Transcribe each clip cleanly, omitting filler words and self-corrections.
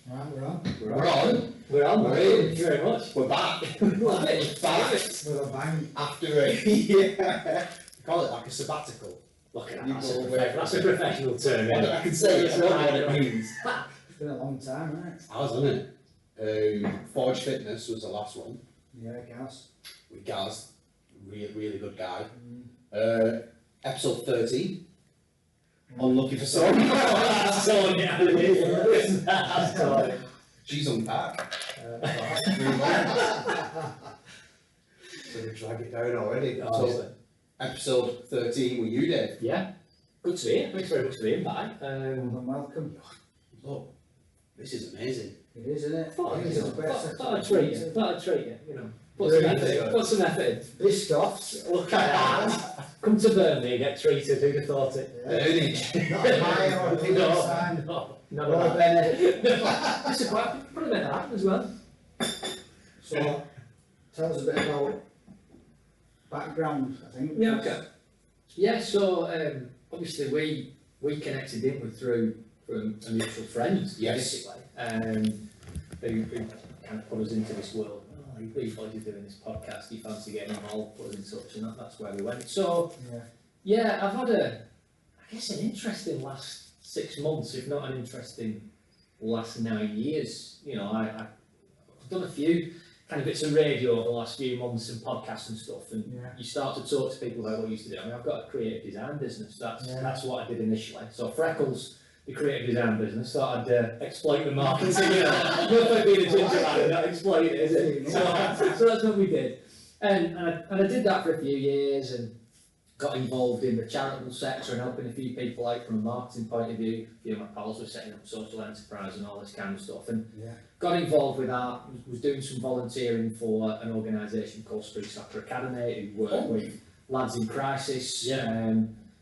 Right, we're on. We're on. Thank you very much. We're back. Love it. We're back. With a bang. After a yeah, call it like a sabbatical. Look at You that. go away. That's a professional term. I can say it. I don't know what it means. It's been a long time, hasn't it? I was on it. Forge Fitness was the last one Yeah, Gaz. with Gaz, really good guy. Mm. Episode 13. Unlucky for some. She's unpacked. So we drag it down already. So, episode 13 with you, Dave. Yeah. Good to be here. Thanks very much for the invite. Welcome. Look, this is amazing. It is, isn't it? Thought It is the best. I'd treat you, you know. Put some effort in. This stuff's. Look at that. Come to Burnley and get treated, who'd have thought it? Earning. Not a mile or a pin sign. No, Well, Bennett. This is quite, probably meant to happen as well. So, tell us a bit about background, I think. Yeah, okay. Yeah, so obviously we connected in with through a mutual friend, Yes. basically, who kind of put us into this world. Oh, you thought you're doing this podcast, you fancy getting involved, put us in touch, and that's where we went. So, yeah, I've had I guess an interesting last 6 months, if not an interesting last 9 years. You know, I've done a few kind of bits of radio over the last few months and podcasts and stuff, and you start to talk to people about what you used to do. I mean, I've got a creative design business. That's what I did initially. So Freckles, the creative design business, thought I'd exploit the marketing. You know, nothing being a ginger man and not exploit it, is it? So that's what we did, and I did that for a few years and got involved in the charitable sector and helping a few people out from a marketing point of view. A few of my pals were setting up social enterprise and all this kind of stuff, and got involved with that. Was doing some volunteering for an organisation called Street Soccer Academy, who work with lads in crisis.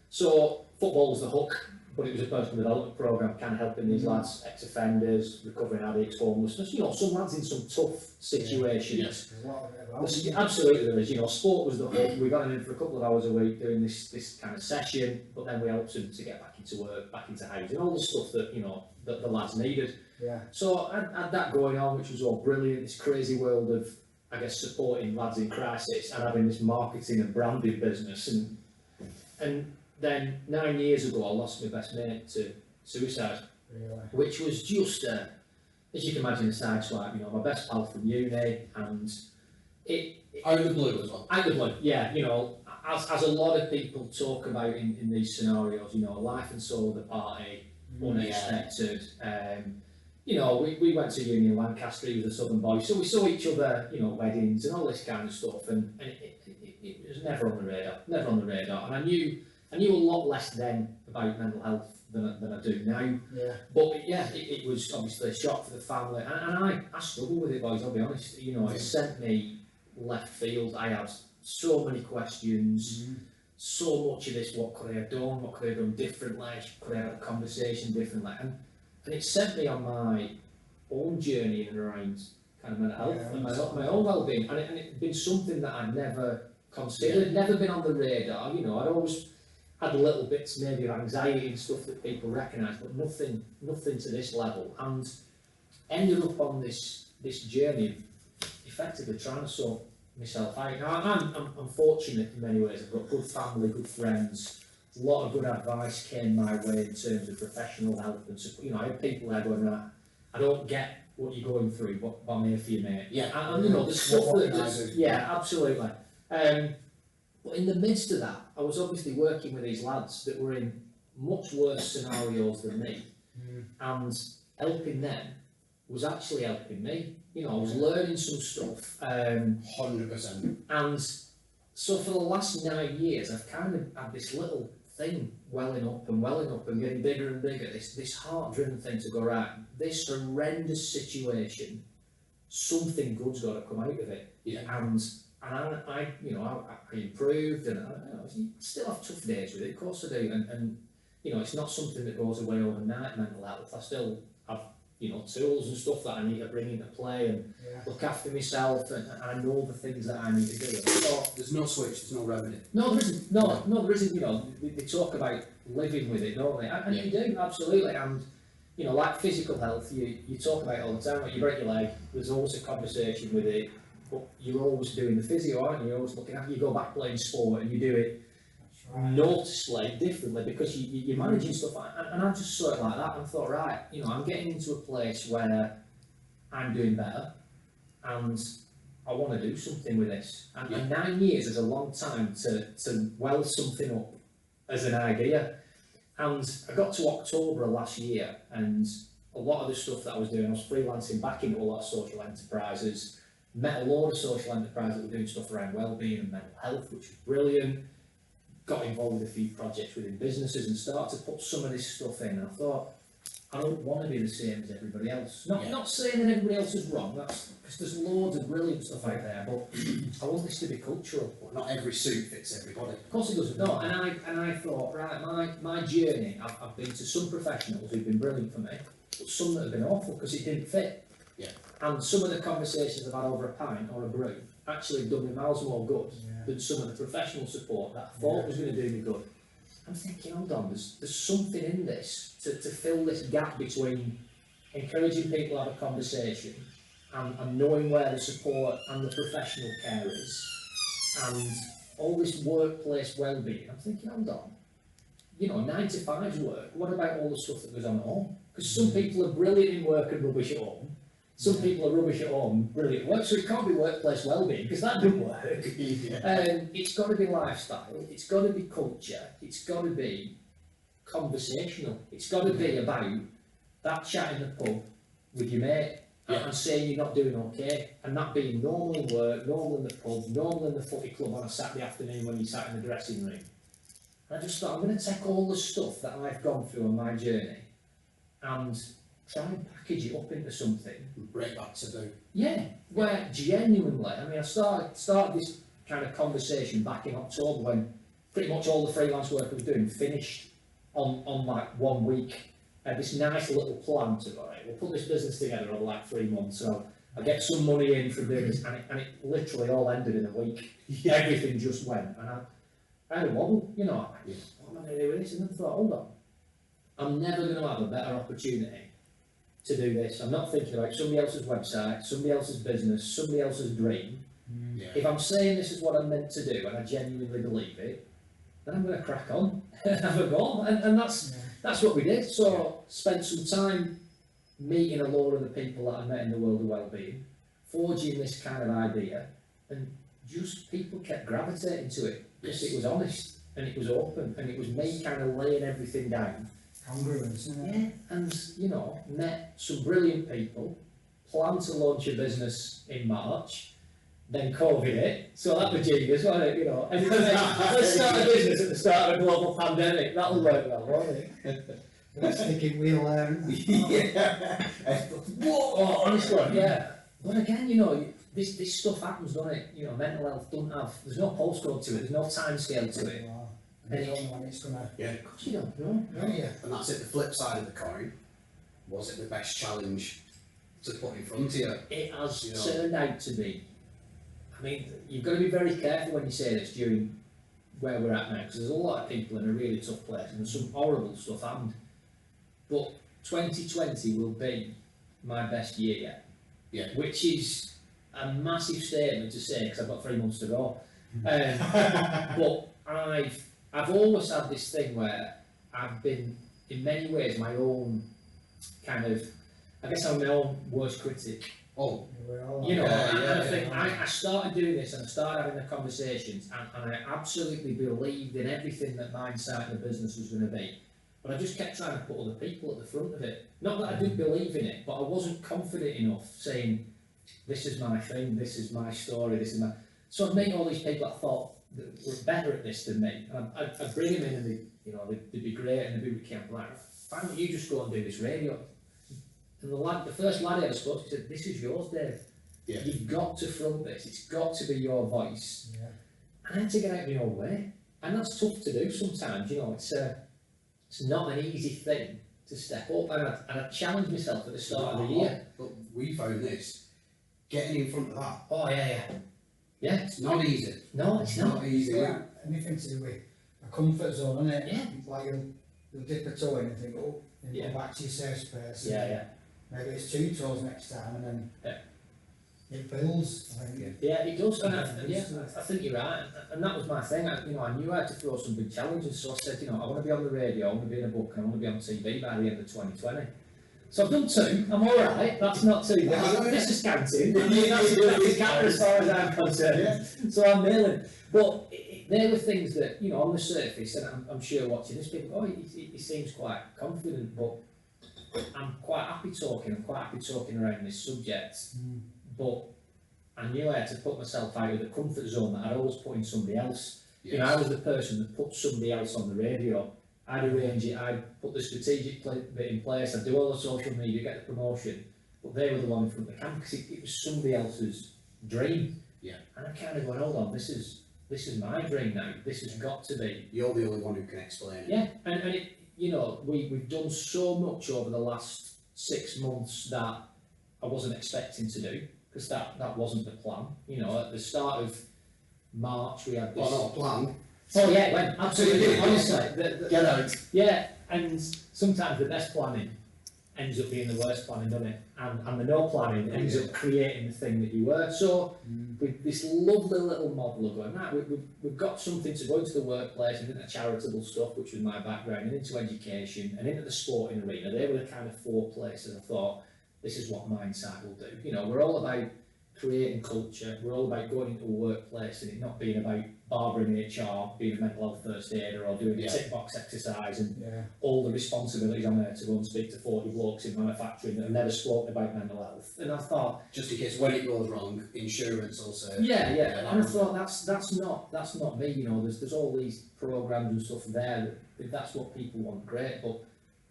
So football was the hook, but it was a personal development programme, kind of helping these lads, ex-offenders, recovering addicts, homelessness. You know, some lads in some tough situations. Yes. There's a lot of it about. Absolutely there is. You know, sport was the hook. We got them in for a couple of hours a week doing this kind of session, but then we helped them to get back into work, back into housing, all the stuff that, you know, that the lads needed. Yeah. So I had that going on, which was all brilliant, this crazy world of, I guess, supporting lads in crisis and having this marketing and branding business. And then 9 years ago, I lost my best mate to suicide, Really. which was just, as you can imagine, a sideswipe. You know, my best pal from uni, and it Out of the blue as well. out of the blue, yeah. You know, as a lot of people talk about in these scenarios, you know, life and soul of the party, unexpected. You know, we went to uni in Lancaster. He was a Southern boy, so we saw each other, you know, weddings and all this kind of stuff, and it was never on the radar. And I knew a lot less then about mental health than I do now. Yeah. But yeah, it was obviously a shock for the family, and I struggled with it, boys. I'll be honest. You know, it sent me left field. I had so many questions. So much of this, what could I have done? What could I have done differently? Could I have had a conversation differently? And it sent me on my own journey in around kind of mental health and my own well-being. And it'd been something that I'd never considered, never been on the radar. You know, I'd always had little bits maybe of anxiety and stuff that people recognise, but nothing to this level. And ended up on this journey of effectively trying to sort myself out. Now, I'm fortunate in many ways. I've got good family, good friends. A lot of good advice came my way in terms of professional help and support. You know, I had people there going, I don't get what you're going through, but I'm here for you, mate. Yeah. And you know, the stuff What that can I do? yeah, absolutely. But in the midst of that, I was obviously working with these lads that were in much worse scenarios than me, and helping them was actually helping me. You know, I was learning some stuff. 100%. And so for the last 9 years, I've kind of had this little thing welling up and getting bigger and bigger. This heart-driven thing to go, right, this horrendous situation, something good's got to come out of it. Yeah. And I you know, I improved, and I still have tough days with it, of course I do. And you know, it's not something that goes away overnight, mental health. I still have, you know, tools and stuff that I need to bring into play and look after myself, and I know the things that I need to do. So, There's no switch, there's no remedy. no, there isn't. No, there isn't. You know, they talk about living with it, don't they? And you do, absolutely. And you know, like physical health, you talk about it all the time, like you break your leg, there's always a conversation with it, but you're always doing the physio, aren't you? You're always looking after, you go back playing sport and you do it noticeably differently because you're managing stuff, and I just saw it like that and thought, right, you know, I'm getting into a place where I'm doing better and I want to do something with this. And 9 years is a long time to well something up as an idea. And I got to October of last year, and a lot of the stuff that I was doing, I was freelancing back into a lot of social enterprises, met a lot of social enterprises that were doing stuff around wellbeing and mental health, which was brilliant. Got involved with a few projects within businesses and started to put some of this stuff in, and I thought, I don't want to be the same as everybody else. Not saying that everybody else is wrong, that's because there's loads of brilliant stuff out there, but I want this to be cultural. Well, not every suit fits everybody. Of course it doesn't, no, and I thought, right, my journey, I've been to some professionals who've been brilliant for me, but some that have been awful because it didn't fit. Yeah. And some of the conversations I've had over a pint or a brew actually have done me miles more good than some of the professional support that I thought was going to do me good. I'm thinking, hold on, there's something in this to fill this gap between encouraging people to have a conversation and knowing where the support and the professional care is, and all this workplace well-being. I'm thinking, hold on, you know, 9 to 5's work, what about all the stuff that goes on at home? Because some people are brilliant in work and rubbish at home. Some people are rubbish at home, brilliant at work, so it can't be workplace well-being, because that doesn't work. It's got to be lifestyle, it's got to be culture, it's got to be conversational, it's got to be about that chat in the pub with your mate and saying you're not doing okay, and that being normal in work, normal in the pub, normal in the footy club on a Saturday afternoon when you sat in the dressing room. And I just thought, I'm going to take all the stuff that I've gone through on my journey and try and package it up into something. Break that taboo. Yeah, where genuinely, I mean, I started this kind of conversation back in October when pretty much all the freelance work I was doing finished on like 1 week. I had this nice little plan to, all right, we'll put this business together over like 3 months, so I get some money in from doing this, and it literally all ended in a week. Everything just went, and I had a wobble, you know, what am I going to do with this? And then I thought, hold on, I'm never going to have a better opportunity to do this. I'm not thinking about somebody else's website, somebody else's business, somebody else's dream. If I'm saying this is what I'm meant to do and I genuinely believe it, then I'm going to crack on and have a go. And that's what we did. So spent some time meeting a lot of the people that I met in the world of wellbeing, forging this kind of idea, and just people kept gravitating to it because it was honest and it was open and it was me kind of laying everything down. Congruence, Yeah, and you know, met some brilliant people, planned to launch a business in March, then COVID hit, so that was genius, wasn't it? You know, let's start a business at the start of a global pandemic, that'll work well, won't it? Let's thinking we'll Oh, honestly, yeah. But again, you know, this stuff happens, doesn't it? You know, mental health don't have, there's no postcode to it, there's no time scale to it. And you don't know when it's gonna. Of course you don't know. And that's it, the flip side of the coin. Was it the best challenge to put in front of you? It has turned out to be. I mean, you've got to be very careful when you say this during where we're at now, because there's a lot of people in a really tough place and there's some horrible stuff happened. But 2020 will be my best year yet. Yeah. Which is a massive statement to say because I've got 3 months to go. But I've always had this thing where I've been, in many ways, my own kind of, I guess I'm my own worst critic. Oh, you know, I think I started doing this and I started having the conversations and I absolutely believed in everything that Mindsight and the business was going to be. But I just kept trying to put other people at the front of it. Not that I didn't believe in it, but I wasn't confident enough saying, this is my thing, this is my story, this is my... So I'd meet all these people that I thought that were better at this than me. And I'd bring them in and they'd be great and they'd be with camp. Like, why don't you just go and do this radio? And the first lad I ever spoke to said, this is yours, Dave. Yeah. You've got to front this, it's got to be your voice. Yeah. And I had to get out my own way. And that's tough to do sometimes, you know, it's not an easy thing to step up. And I challenged myself at the start of the year. But we found this, getting in front of that. Oh yeah. Yeah. It's not easy. No, it's not. Not easy. Yeah, anything to do with a comfort zone, isn't it? Yeah. Like you'll dip a toe in and think, oh, and Yeah. go back to your safe space. Yeah, yeah. Maybe it's 2 toes next time, and then Yeah. it builds, I think. Yeah, it does, and I think you're right, and that was my thing. I knew I had to throw some big challenges, so I said, I want to be on the radio, I want to be in a book, and I want to be on TV by the end of 2020. So I've done 2. I'm all right. That's not too bad. This is counting. That's counting as far as I'm concerned. So I'm nailing. But there were things that on the surface, and I'm sure watching this, people, he seems quite confident, but I'm quite happy talking. I'm quite happy talking around this subject. But I knew I had to put myself out of the comfort zone that I'd always put in somebody else. Yes. I was the person that put somebody else on the radio. I'd arrange it, I'd put the strategic bit in place, I'd do all the social media, get the promotion, but they were the one in front of the camera because it was somebody else's dream. Yeah. And I kind of going, hold on, this is my dream now. This has got to be. You're the only one who can explain it. Yeah, and it, we've done so much over the last 6 months that I wasn't expecting to do because that wasn't the plan. At the start of March we had this. Well, not a plan. Oh yeah, it went absolutely. Honestly, Get out. yeah, and sometimes the best planning ends up being the worst planning, doesn't it? And the no planning ends up creating the thing that you were. So with this lovely little model of going, right, we've got something to go into the workplace and into charitable stuff, which was my background, and into education and into the sporting arena. They were the kind of 4 places I thought, this is what Mindsight will do. We're all about creating culture, we're all about going into a workplace and it not being about barbering HR, being a mental health first aider or doing a tick box exercise and all the responsibilities on there to go and speak to 40 blokes in manufacturing that have never spoken about mental health. And I thought, just in case when it goes wrong, insurance will say. Yeah, and I thought that's not me. There's all these programs and stuff there that if that's what people want, great. But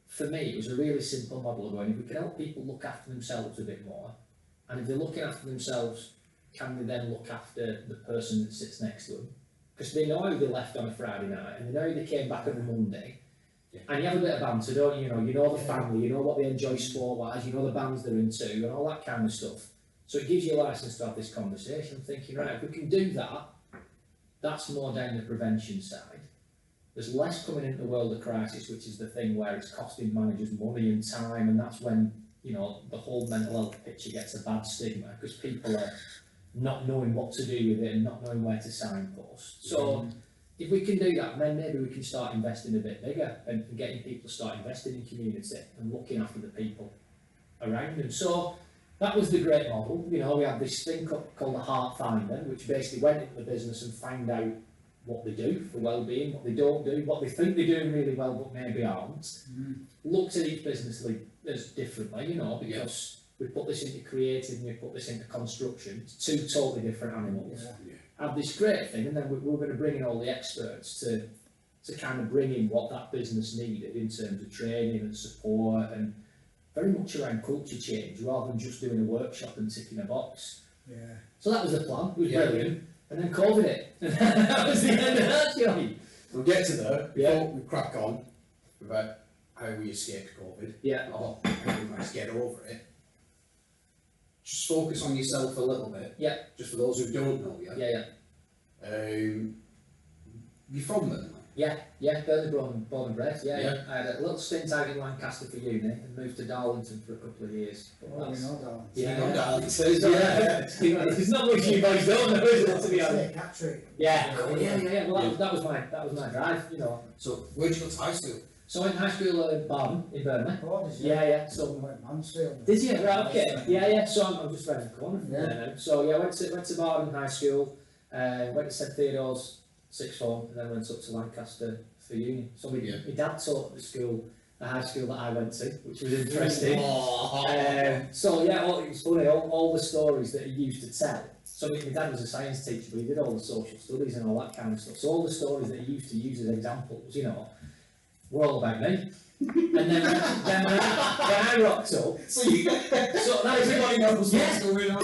for me, it was a really simple model of going, if we can help people look after themselves a bit more, and if they're looking after themselves, can they then look after the person that sits next to them? Because they know how they left on a Friday night, and they know how they came back on a Monday, and you have a bit of banter, don't you? You know the family, you know what they enjoy sport-wise, you know the bands they're into, and all that kind of stuff. So it gives you a licence to have this conversation. I'm thinking, right, if we can do that, that's more down the prevention side. There's less coming into the world of crisis, which is the thing where it's costing managers money and time, and that's when the whole mental health picture gets a bad stigma because people are not knowing what to do with it and not knowing where to signpost. So if we can do that, then maybe we can start investing a bit bigger and getting people to start investing in community and looking after the people around them. So that was the great model. We had this thing called the Heart Finder, which basically went into the business and found out what they do for well-being, what they don't do, what they think they're doing really well but maybe aren't. Looked at each business as differently, because we put this into creative and we put this into construction. It's 2 totally different animals. Have this great thing, and then we're going to bring in all the experts to kind of bring in what that business needed in terms of training and support and very much around culture change rather than just doing a workshop and ticking a box. So that was the plan. It was brilliant. And then COVID hit. That was the end of that journey. We'll get to there before we crack on about how we escaped COVID. Or how we managed to get over it. Just focus on yourself a little bit. Just for those who don't know yet. You're from Burnley? Burnley born and bred. I had a little stint out in Lancaster for uni and moved to Darlington for a couple of years. We know Darlington. You know Darlington. There's not much you guys don't know, is it, to be honest? Well, that was my drive, So where'd you go to high school? So I went to high school at Barden in Burnley. Oh, did you? So went Mansfield. did you? Right, okay. So I'm just around the corner from there now. So I went to Barden High School, went to St Theodore's sixth form, and then went up to Lancaster for uni. So my dad taught the high school that I went to, which was interesting. It was funny, all the stories that he used to tell. So my dad was a science teacher, but he did all the social studies and all that kind of stuff. So all the stories that he used to use as examples, were all about me. And then when I rocked up, so that was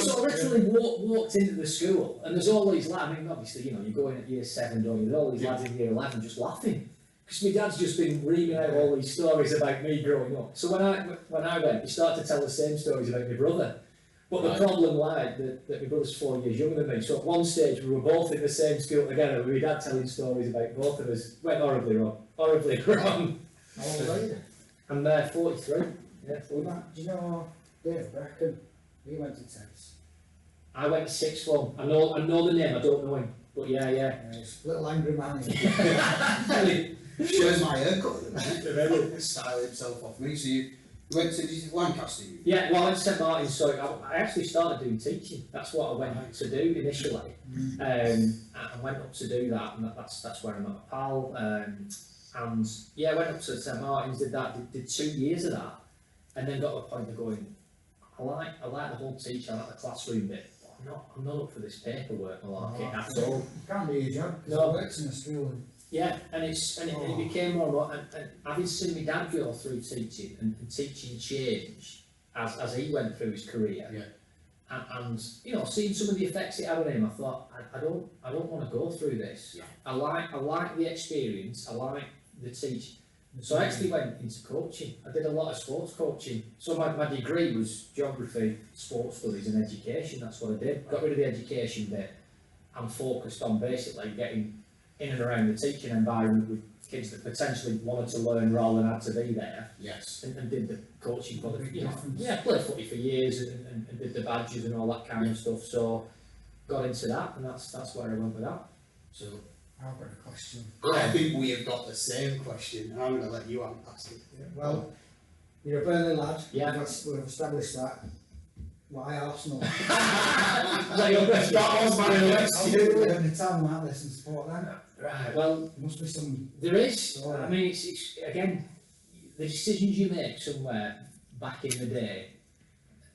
So I literally walked into the school, and there's all these lads. I mean, obviously, you're going at year 7, don't you? There's all these lads in year 11 just laughing because my dad's just been reaming out all these stories about me growing up. So when I went, he started to tell the same stories about my brother. But the problem lied that my brother's 4 years younger than me. So at one stage we were both in the same school together with my dad telling stories about both of us. Went horribly wrong. How old are you? I'm 43. Yeah, 43. Do you know Dave Bracken? He went to tennis. I went to sixth form. I know the name, I don't know him. But yeah. He's a little angry man. Shares my haircut at the minute. Style himself off me. So you went to Lancaster? Yeah, well I went to St Martin's, so I actually started doing teaching. That's what I went to do initially. And I went up to do that, and that's where I met my pal. And yeah, I went up to St Martin's, did 2 years of that, and then got to a point of going, I like the whole teaching, I like the classroom bit. I'm not up for this paperwork malarkey at all. It can't be your job, because I worked in a school. Yeah, and it became more and more, and having seen my dad go through teaching, and teaching change as he went through his career, and you know, seeing some of the effects it had on him, I thought, I don't want to go through this. Yeah. I like the experience, I like the teaching. So I actually went into coaching. I did a lot of sports coaching. So my degree was geography, sports studies and education. That's what I did. Got rid of the education bit and focused on basically getting in and around the teaching environment with kids that potentially wanted to learn rather than had to be there. Yes. And did the coaching for the, played footy for years and did the badges and all that kind of stuff. So got into that, and that's where I went with that. So I've got a question. I think we have got the same question, and I'm going to let you ask it. Well, you're a Burnley lad. Yeah. We've established that. Why Arsenal? That was my next. I'm going to tell them that this and support them. Right. Well, there must be some. There is. I mean, it's again the decisions you make somewhere back in the day,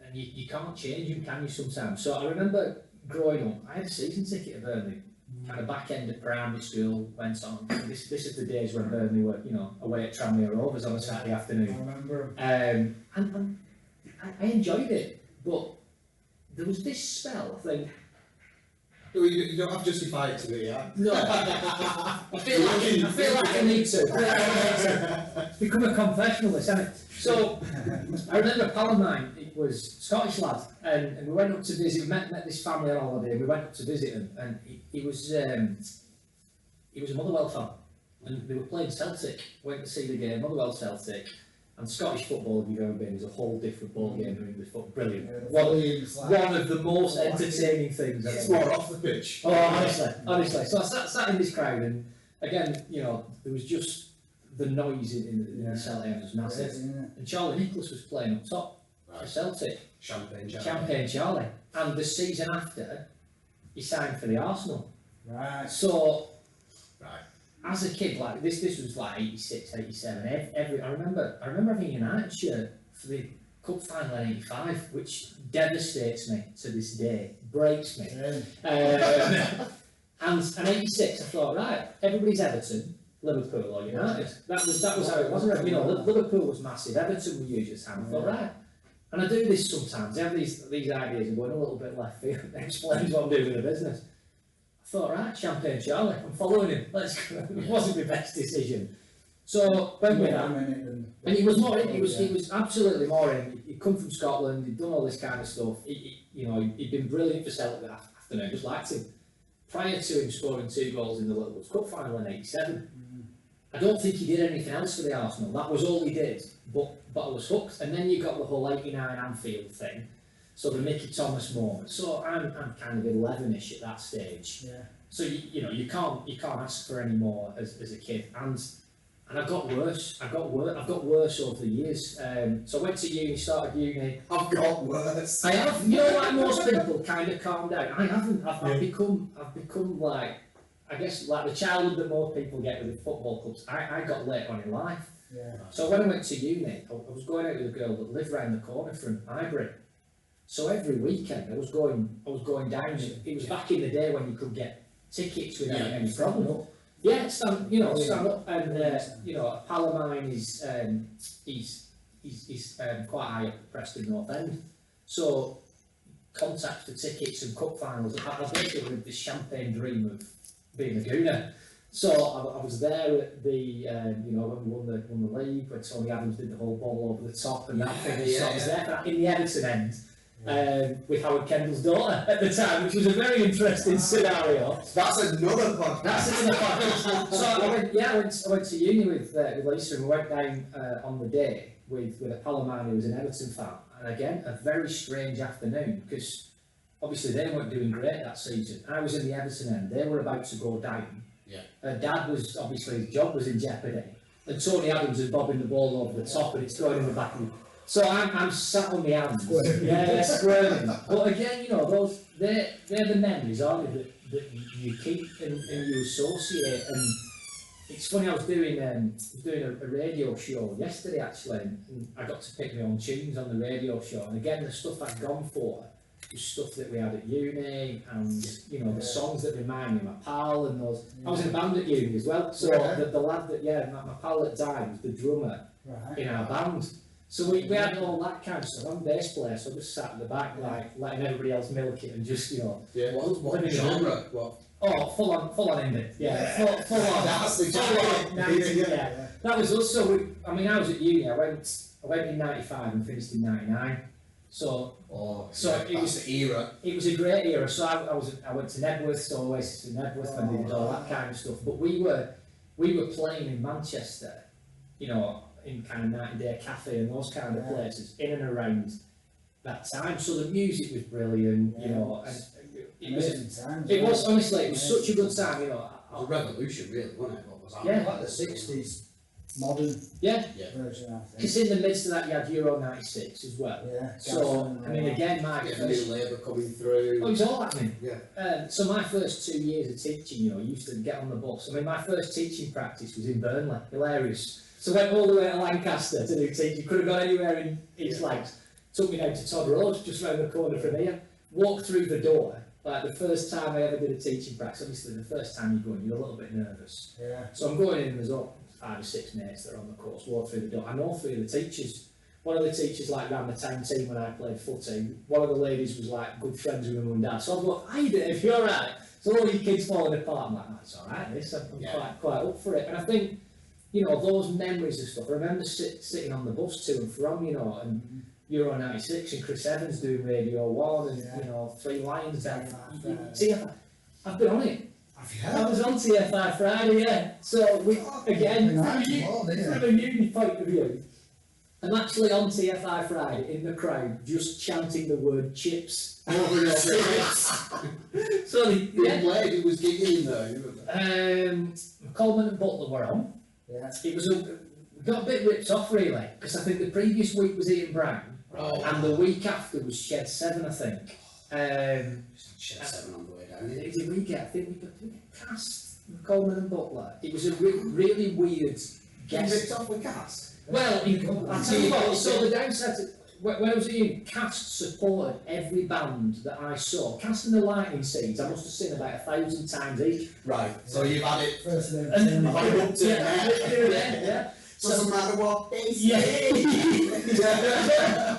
and you can't change them, can you? Sometimes. So I remember growing up, I had a season ticket at Burnley. Kind of back end of primary school, went on. This is the days when Burnley were, away at Tranmere Rovers on a Saturday afternoon. I remember. And I enjoyed it, but there was this spell, I think. You don't have to justify it to me, yeah? No, I feel like I need to. It's become a confessional, this, hasn't it? So, I remember a pal of mine, it was a Scottish lad, and we went up to visit, met this family on holiday, and we went up to visit him, and he was a Motherwell fan, and they were playing Celtic, went to see the game, Motherwell Celtic, and Scottish football, if you've ever been, is a whole different ball game than English football. Brilliant. One of the most entertaining things I've It's more off the pitch. Oh, honestly. So I sat in this crowd, and again, there was just the noise in the Celtic was massive. And Charlie Nicholas was playing up top for Celtic. Champagne Charlie. And the season after, he signed for the Arsenal. Right. So, as a kid, like this was like 86, 87. I remember having a United shirt for the cup final in '85, which devastates me to this day, breaks me. And 86, I thought, right, everybody's Everton, Liverpool or United. That was how it was. Liverpool was massive. Everton were huge at the time. I thought, right. And I do this sometimes. I have these ideas of going a little bit left field. It explains what I'm doing in the business. I thought, right, Champagne Charlie, I'm following him. Let's go. It wasn't my best decision. So went with that. And he was more in, he was absolutely more in. He'd come from Scotland, he'd done all this kind of stuff. He'd been brilliant for Celtic that afternoon, just liked him. Prior to him scoring 2 goals in the Little Cup final in '87. I don't think he did anything else for the Arsenal. That was all he did. But I was hooked. And then you got the whole '89 Anfield thing. So the Mickey Thomas moment. So I'm kind of 11ish at that stage. Yeah. So you can't ask for any more as a kid. And I got worse. I've got worse over the years. So I went to uni, started uni. I've got worse. I have. Like most people, kind of calmed down. I haven't. I've become like, I guess, like the childhood that most people get with the football clubs. I got late on in life. Yeah. So when I went to uni, I was going out with a girl that lived round the corner from Highbury. So every weekend I was going down. It was back in the day when you could get tickets without any problem. Yeah, stand up, and a pal of mine is he's quite high up at Preston North End. So contacts for tickets and cup finals. I basically lived this champagne dream of being a gooner. So I was there at the when we won the league, when Tony Adams did the whole ball over the top and that thing. So I was there in the Everton end. with Howard Kendall's daughter at the time, which was a very interesting scenario. That's another podcast. So I went to uni with Lisa, and we went down on the day with a pal of mine who was an Everton fan, and again a very strange afternoon because obviously they weren't doing great that season. I was in the Everton end; they were about to go down. Yeah. Dad was obviously his job was in jeopardy, and Tony Adams is bobbing the ball over the top, and it's going in the back of the. So I'm sat on the hands, squirming. But again, you know, they're the memories, aren't they, that you keep and you associate. And it's funny, I was doing a radio show yesterday actually, and I got to pick my own tunes on the radio show. And again, the stuff I'd gone for was stuff that we had at uni, and you know, the songs that remind me of my pal and those. I was in a band at uni as well, so the lad that my pal that died was the drummer in our band. So we had all that kind of stuff. I'm a bass player, so I just sat at the back, like letting everybody else milk it and just, you know. Yeah. What genre? What? Oh, full on indie. Full on. That's the genre. Yeah. That was us. So I was at uni. I went in '95 and finished in '99. So it was the era. It was a great era. So I went to Nebworth, so Oasis in Nebworth, and did all that kind of stuff. But we were playing in Manchester, you know, in kind of 90-day cafe and those kind of places in and around that time. So the music was brilliant, you know, and it was honestly, it was such a good time, you know. It was a revolution, really, wasn't it? What was that? Yeah, like the 60s modern version, I think. Because in the midst of that, you had Euro '96 as well. Yeah. So I mean, again, new Labour coming through. Oh, it was all happening. Yeah. So my first 2 years of teaching, you know, I used to get on the bus. I mean, my first teaching practice was in Burnley. Hilarious. So I went all the way to Lancaster to do teaching. Could have gone anywhere in East Lancs. Took me down to Todd Road, just round the corner from here. Walked through the door. Like the first time I ever did a teaching practice, obviously the first time you go in, you're a little bit nervous. Yeah. So I'm going in, and there's 5 or 6 mates that are on the course. Walk through the door. I know 3 of the teachers. One of the teachers like ran the town team when I played footy. One of the ladies was like good friends with my mum and dad. So I was like, "Hi Dave, you're alright." So all your kids falling apart. I'm like, "Oh, it's alright. This I'm quite up for it." And I think, you know, those memories and stuff. I remember sitting on the bus to and from, you know, and Euro '96 and Chris Evans doing Radio 1 and you know, 3 Lions down. TFI. I've been on it. I was on TFI Friday, yeah. So we again from a uni point of view, I'm actually on TFI Friday in the crowd, just chanting the word chips over and over again. So Who was gigging though? Coleman and Butler were on. Yeah. It was we got a bit ripped off really, because I think the previous week was Ian Brown, and the week after was Shed 7, I think. Shed 7 on the way down. I think we got cast Coleman and Butler. It was a really weird guess. Ripped off with cast? Well, I'll tell you what, so the downside, when I was in, Cast supported every band that I saw. Cast and the Lightning Seeds, I must have seen about 1,000 times each. Right, so you've had it First up to yeah. Doesn't matter what they Yeah. say.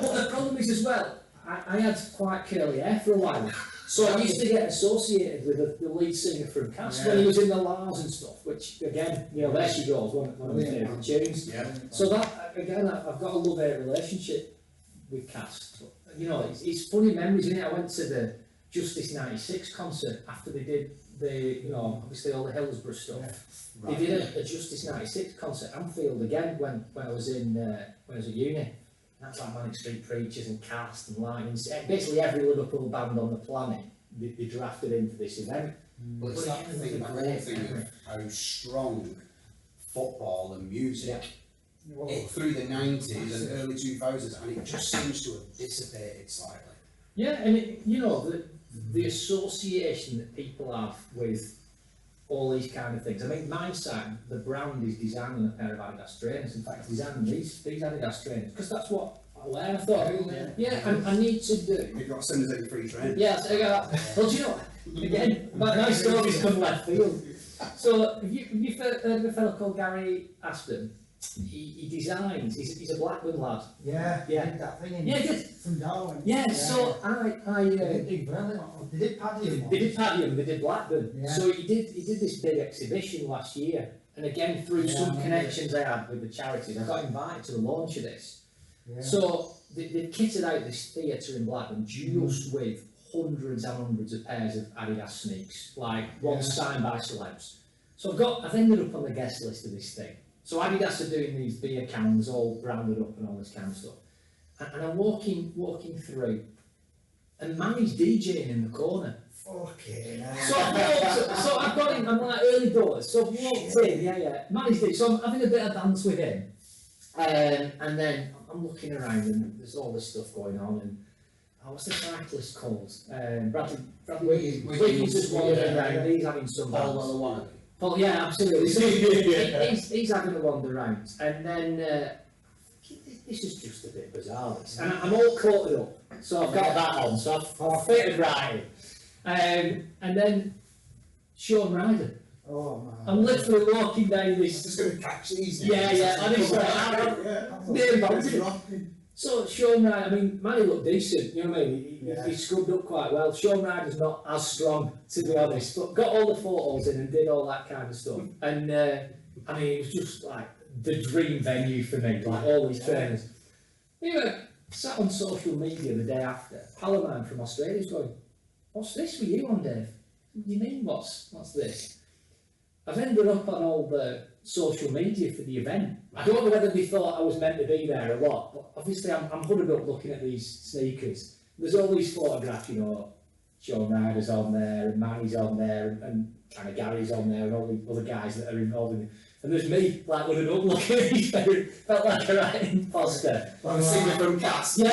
But the problem is as well, I had quite curly hair for a while. So I used to get associated with the lead singer from Cast when he was in the Lars and stuff, which again, you know, there she goes, one of my favourite tunes. Yeah. So that, again, I've got a love-hate relationship with Cast. You know, it's funny memories, isn't it? I went to the Justice '96 concert after they did you know, obviously all the Hillsborough stuff. Yeah. Right. They did a Justice '96 concert at Anfield again when I was at uni. That's like Manic Street Preachers and Cast and Lightning. Basically every Liverpool band on the planet they drafted into this event. But it's that thing, that whole thing of how strong football and music through the 90s and early 2000s, and it just seems to have dissipated slightly. Yeah, and you know, the association that people have with all these kind of things. I mean, Mindsight, the brand is designing a pair of Adidas trainers. In fact, designing these Adidas trainers, because that's what I wear. I thought, I need to do. You've got to send us any free trainers. Yeah, so I got, well, do you know, again, my stories come left field. So, have you heard of a fellow called Gary Aston? He designs, he's a Blackburn lad. Yeah, he did that thing he did. From Darwin. Yeah, so they did Padiham. They did Padiham, they did Blackburn. Yeah. So he did this big exhibition last year, and again through some connections I had with the charities, I got invited to the launch of this. Yeah. So they've kitted out this theatre in Blackburn just with hundreds and hundreds of pairs of Adidas sneaks, like ones signed by celebs. So I've ended up on the guest list of this thing. So Adidas are doing these beer cans all branded up and all this kind of stuff. And I'm walking through, and Manny's DJing in the corner. Fucking hell. So I've got him, I'm like early doors, so I've walked in, Manny's DJing, so I'm having a bit of dance with him. And then I'm looking around and there's all this stuff going on, and what's the cyclist called? Bradley Wiggins just wandering around, he's having some dance. Paul, yeah, absolutely. So he's having a wander around, and then this is just a bit bizarre. And I'm all caught up, so I've got that on, so I've fitted right in. And then Sean Ryder. Oh man. I'm literally walking down this. Just going to catch these. Yeah, honestly. So Sean Ryder, I mean, Manny looked decent, you know what I mean? He scrubbed up quite well. Sean Ryder's not as strong, to be honest, but got all the photos in and did all that kind of stuff. And I mean, it was just like the dream venue for me, like all these trainers. Anyway, sat on social media the day after, pal of mine from Australia's going, "What's this with you on, Dave?" "What do you mean, what's this?" I've ended up on all the social media for the event. I don't know whether they thought I was meant to be there or what, but obviously I'm huddled up looking at these sneakers. There's all these photographs, you know, Sean Ryder's on there, and Manny's on there, and kind of Gary's on there, and all the other guys that are involved in it. And there's me, like, huddled up looking at these photos, felt like a right imposter. Like a singer from Cast. Yeah.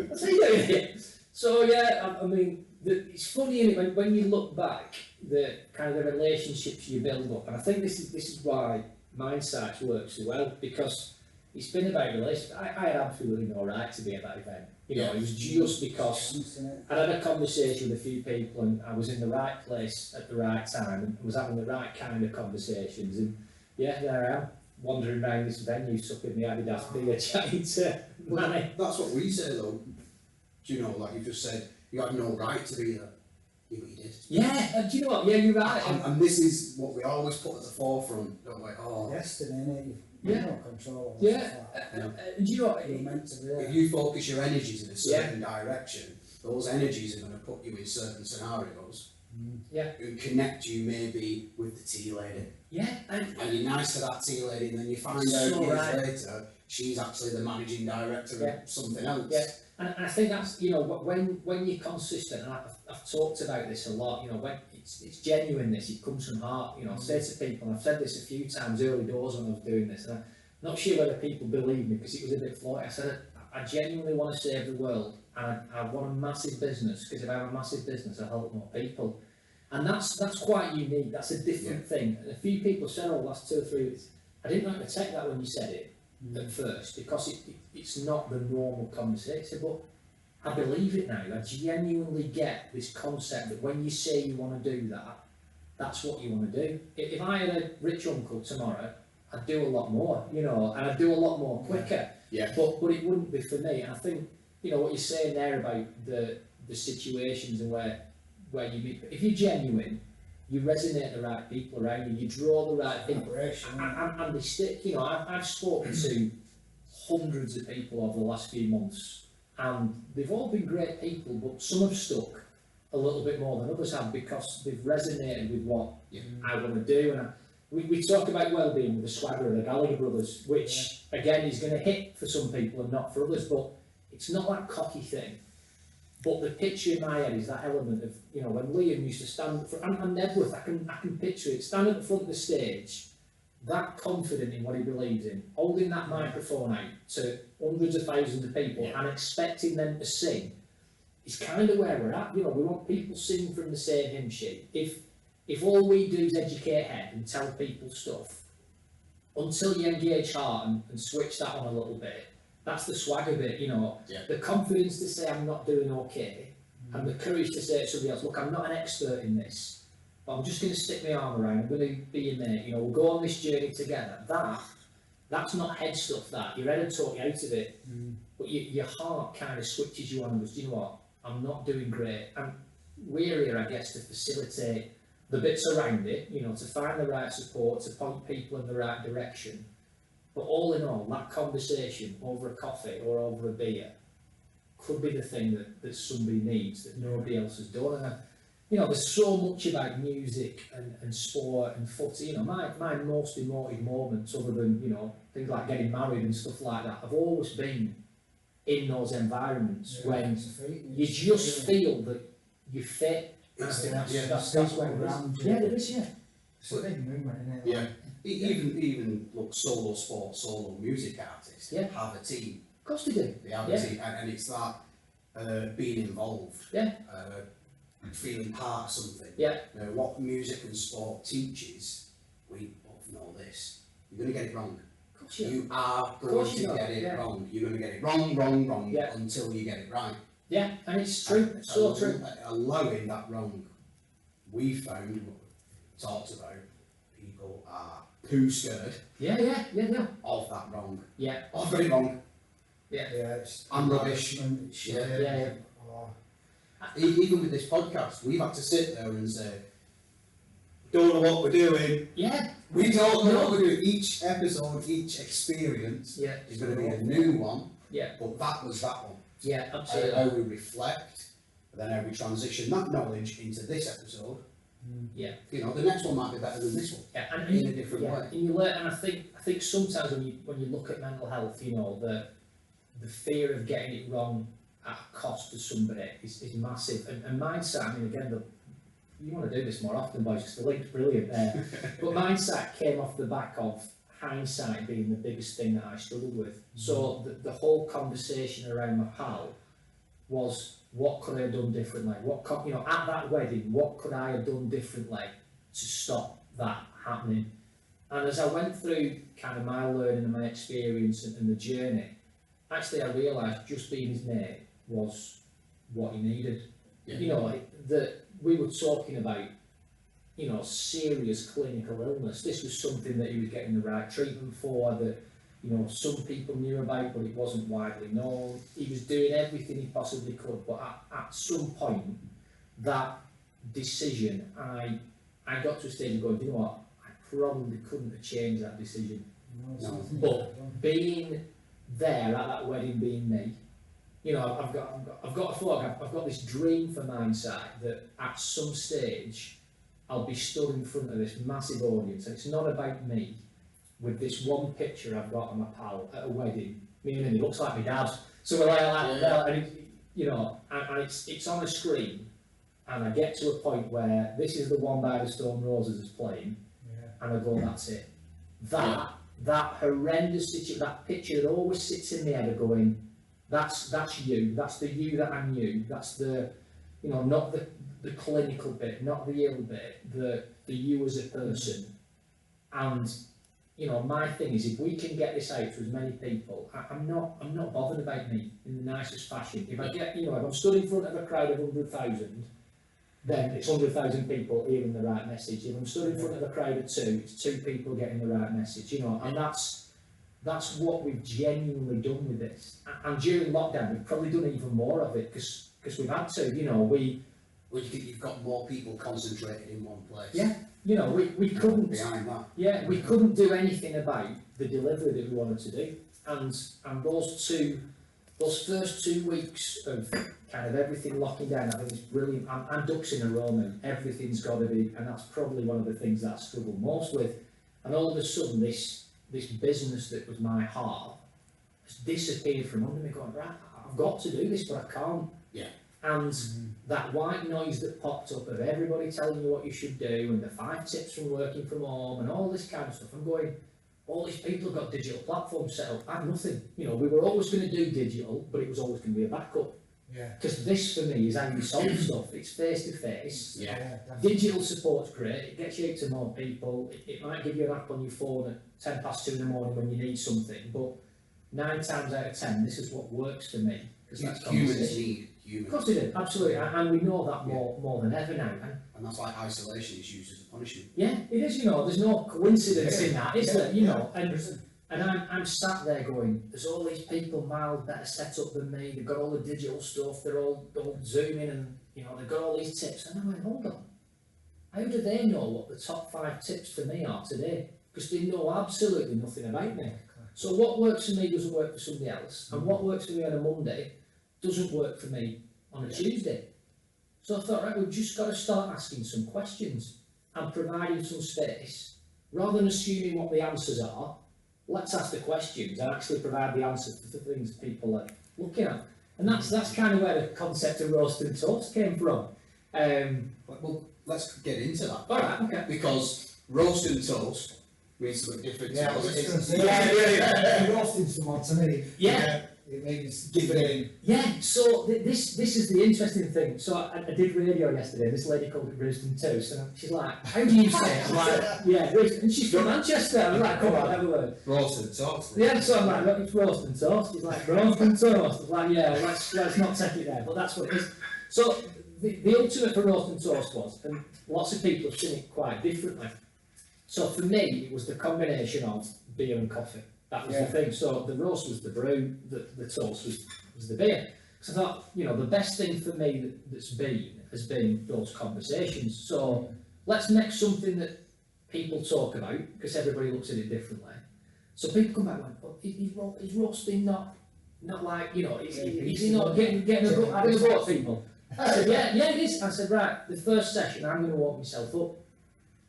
What's he doing here? So yeah, I mean, it's funny, isn't it, when you look back, the kind of the relationships you build up, and I think this is why Mindsight works so well, because it's been about relationships. I had absolutely no right to be at that event. You know, it was just because I'd had a conversation with a few people, and I was in the right place at the right time, and was having the right kind of conversations, and there I am, wandering around this venue, sucking the Adidas beer, chatting to Manny. That's what we say though. Do you know, like you just said, you had no right to be there. Yeah, but you did. Yeah, do you know what? Yeah, you're right. And this is what we always put at the forefront, don't we? Destiny, innit? Yeah. No control. Do you know what? You're meant to be there. If you focus your energies in a certain direction, those energies are going to put you in certain scenarios. And connect you maybe with the tea lady. Yeah. And you're nice to that tea lady, and then you find out years later she's actually the managing director of something else. Yeah. And I think that's, you know, when you're consistent, and I've talked about this a lot, you know, when it's genuineness, it comes from heart, you know. I say to people, and I've said this a few times early doors when I was doing this, and I'm not sure whether people believe me because it was a bit floaty. I said, I genuinely want to save the world, and I want a massive business, because if I have a massive business, I help more people. And that's quite unique, that's a different thing. And a few people said, oh, last 2 or 3 weeks, I didn't like to take that when you said it at first, because it's not the normal conversation, but I believe it now. I genuinely get this concept that when you say you want to do that, that's what you want to do. If I had a rich uncle tomorrow, I'd do a lot more, you know, and I'd do a lot more quicker. Yeah. But it wouldn't be for me. And I think, you know, what you're saying there about the situations and where you meet, if you're genuine, you resonate the right people around you, you draw the right people, and they stick. You know, I've spoken to hundreds of people over the last few months, and they've all been great people, but some have stuck a little bit more than others have, because they've resonated with what I want to do. And we talk about well-being with the swagger of the Gallagher brothers, which again is going to hit for some people and not for others, but it's not that cocky thing. But the picture in my head is that element of, you know, when Liam used to stand for, and Nebworth, I can picture it, stand at the front of the stage, that confident in what he believes in, holding that microphone out to hundreds of thousands of people and expecting them to sing, is kind of where we're at. You know, we want people singing from the same hymn sheet. If all we do is educate head and tell people stuff, until you engage heart and switch that on a little bit, that's the swagger bit, you know. The confidence to say I'm not doing okay, and the courage to say to somebody else, look, I'm not an expert in this, but I'm just going to stick my arm around, I'm going to be your mate, you know, we'll go on this journey together. That's not head stuff, that. Your head will talk you out of it, but your heart kind of switches you on and goes, do you know what, I'm not doing great. And we're here, I guess, to facilitate the bits around it, you know, to find the right support, to point people in the right direction. But all in all, that conversation over a coffee or over a beer could be the thing that somebody needs that nobody else has done. And you know, there's so much about music and sport and footy. You know, my most emotive moments, other than, you know, things like getting married and stuff like that, have always been in those environments when you just feel that you fit. That's what it is. Yeah, there is, yeah. It's a big movement, isn't it? Yeah. Even look, solo sport, solo music artists have a team. Of course they do. They have a team, and it's that being involved. Yeah. Feeling part of something. Yeah. What music and sport teaches, we both know this. You're going to get it wrong. You are going to get it wrong. You're going to get it wrong until you get it right. Yeah, and it's true. So true. Allowing that wrong, we found, talked about, people are too scared. Yeah. Of that wrong. Yeah. Oh, I've got it wrong. Yeah. I'm rubbish. Yeah. Even with this podcast, we've had to sit there and say, don't know what we're doing. Yeah. We don't know what we're doing. Each episode, each experience is going to be a new one. Yeah. But that was that one. Yeah, absolutely. How we reflect, then how we transition that knowledge into this episode. Yeah. You know, the next one might be better than this one. Yeah, and in a different way. And you learn, and I think sometimes when you look at mental health, you know, the fear of getting it wrong at a cost to somebody is massive. And Mindsight, I mean, again, you want to do this more often, boys, because the link's brilliant there. But Mindsight came off the back of hindsight being the biggest thing that I struggled with. So the whole conversation around my pal was, what could I have done differently? You know, at that wedding, what could I have done differently to stop that happening? And as I went through kind of my learning and my experience and the journey, actually I realised just being his mate was what he needed. Yeah. You know, that we were talking about, you know, serious clinical illness. This was something that he was getting the right treatment for, that, you know, some people knew about, but it wasn't widely known. He was doing everything he possibly could, but at some point, that decision, I got to a stage of going, you know what, I probably couldn't have changed that decision. No. But being there at that wedding, being me, you know, I've got a photograph, I've got this dream for Mindsight that at some stage I'll be stood in front of this massive audience, and it's not about me, with this one picture I've got of my pal at a wedding, me and him, he looks like my dad, so we're like that, and you know, and it's on a screen, and I get to a point where this is the One by the Stone Roses is playing, and I go, that's it. That horrendous situation, that picture that always sits in the head of going, that's you, that's the you that I knew, that's the, you know, not the clinical bit, not the ill bit, the you as a person. And, you know, my thing is, if we can get this out to as many people, I'm not bothered about me in the nicest fashion. If I get, you know, if I'm stood in front of a crowd of 100,000, then it's 100,000 people hearing the right message. If I'm stood in front of a crowd of 2, it's 2 people getting the right message, you know, and that's what we've genuinely done with this. And during lockdown, we've probably done even more of it, because we've had to, you know, you've got more people concentrated in one place. Yeah, you know, we couldn't. Behind that. Yeah, we couldn't do anything about the delivery that we wanted to do, and those first 2 weeks of kind of everything locking down, I think it's brilliant. I'm ducks in a row now. Everything's got to be, and that's probably one of the things that I struggle most with. And all of a sudden, this business that was my heart has disappeared from under me. Going, right, I've got to do this, but I can't. Yeah. And that white noise that popped up of everybody telling you what you should do, and the 5 tips from working from home, and all this kind of stuff, I'm going, all these people have got digital platforms set up. I have nothing. You know, we were always going to do digital, but it was always going to be a backup. Yeah. Because this for me is how you solve stuff. It's face to face. Yeah. Digital support's great. It gets you out to more people. It might give you an app on your phone at 2:10 in the morning when you need something. But 9 times out of 10, this is what works for me. Because humans need humans. Of course they do, absolutely, and we know that more than ever now. And that's why isolation is used as a punishment. Yeah, it is. You know, there's no coincidence in that, is there? You know, and I'm sat there going, there's all these people miles better set up than me. They've got all the digital stuff. They're all zooming, and you know, they've got all these tips. And I went, hold on, how do they know what the top 5 tips for me are today? Because they know absolutely nothing about me. So what works for me doesn't work for somebody else, and what works for me on a Monday doesn't work for me on a Tuesday. So I thought, right, we've just got to start asking some questions and providing some space. Rather than assuming what the answers are, let's ask the questions and actually provide the answers to the things people are looking at. And that's kind of where the concept of roast and toast came from. Well, let's get into that. All right, okay. Because roast and toast means something different to Yeah, I us. was just going to say, yeah. Roasting someone to me. Yeah. It means giving in. Yeah, so this is the interesting thing. So I did radio yesterday, this lady called it roast and toast, and she's like, how do you say it? I'm like, yeah, roast, and she's from Manchester. I was like, come on, have a word. Roast and toast. Yeah, so I'm like, look, it's roast and toast. She's like, roast and toast. I was like, yeah, let's not take it there, but that's what it is. So the ultimate for roast and toast was, and lots of people have seen it quite differently. So for me, it was the combination of beer and coffee. That was the thing. So the roast was the brew, the toast was the beer. So I thought, you know, the best thing for me has been those conversations. So let's make something that people talk about, because everybody looks at it differently. So people come back and go, well, is roasting not like, you know, is he not getting a go at people? I said, yeah, it is. I said, right, the first session, I'm going to walk myself up.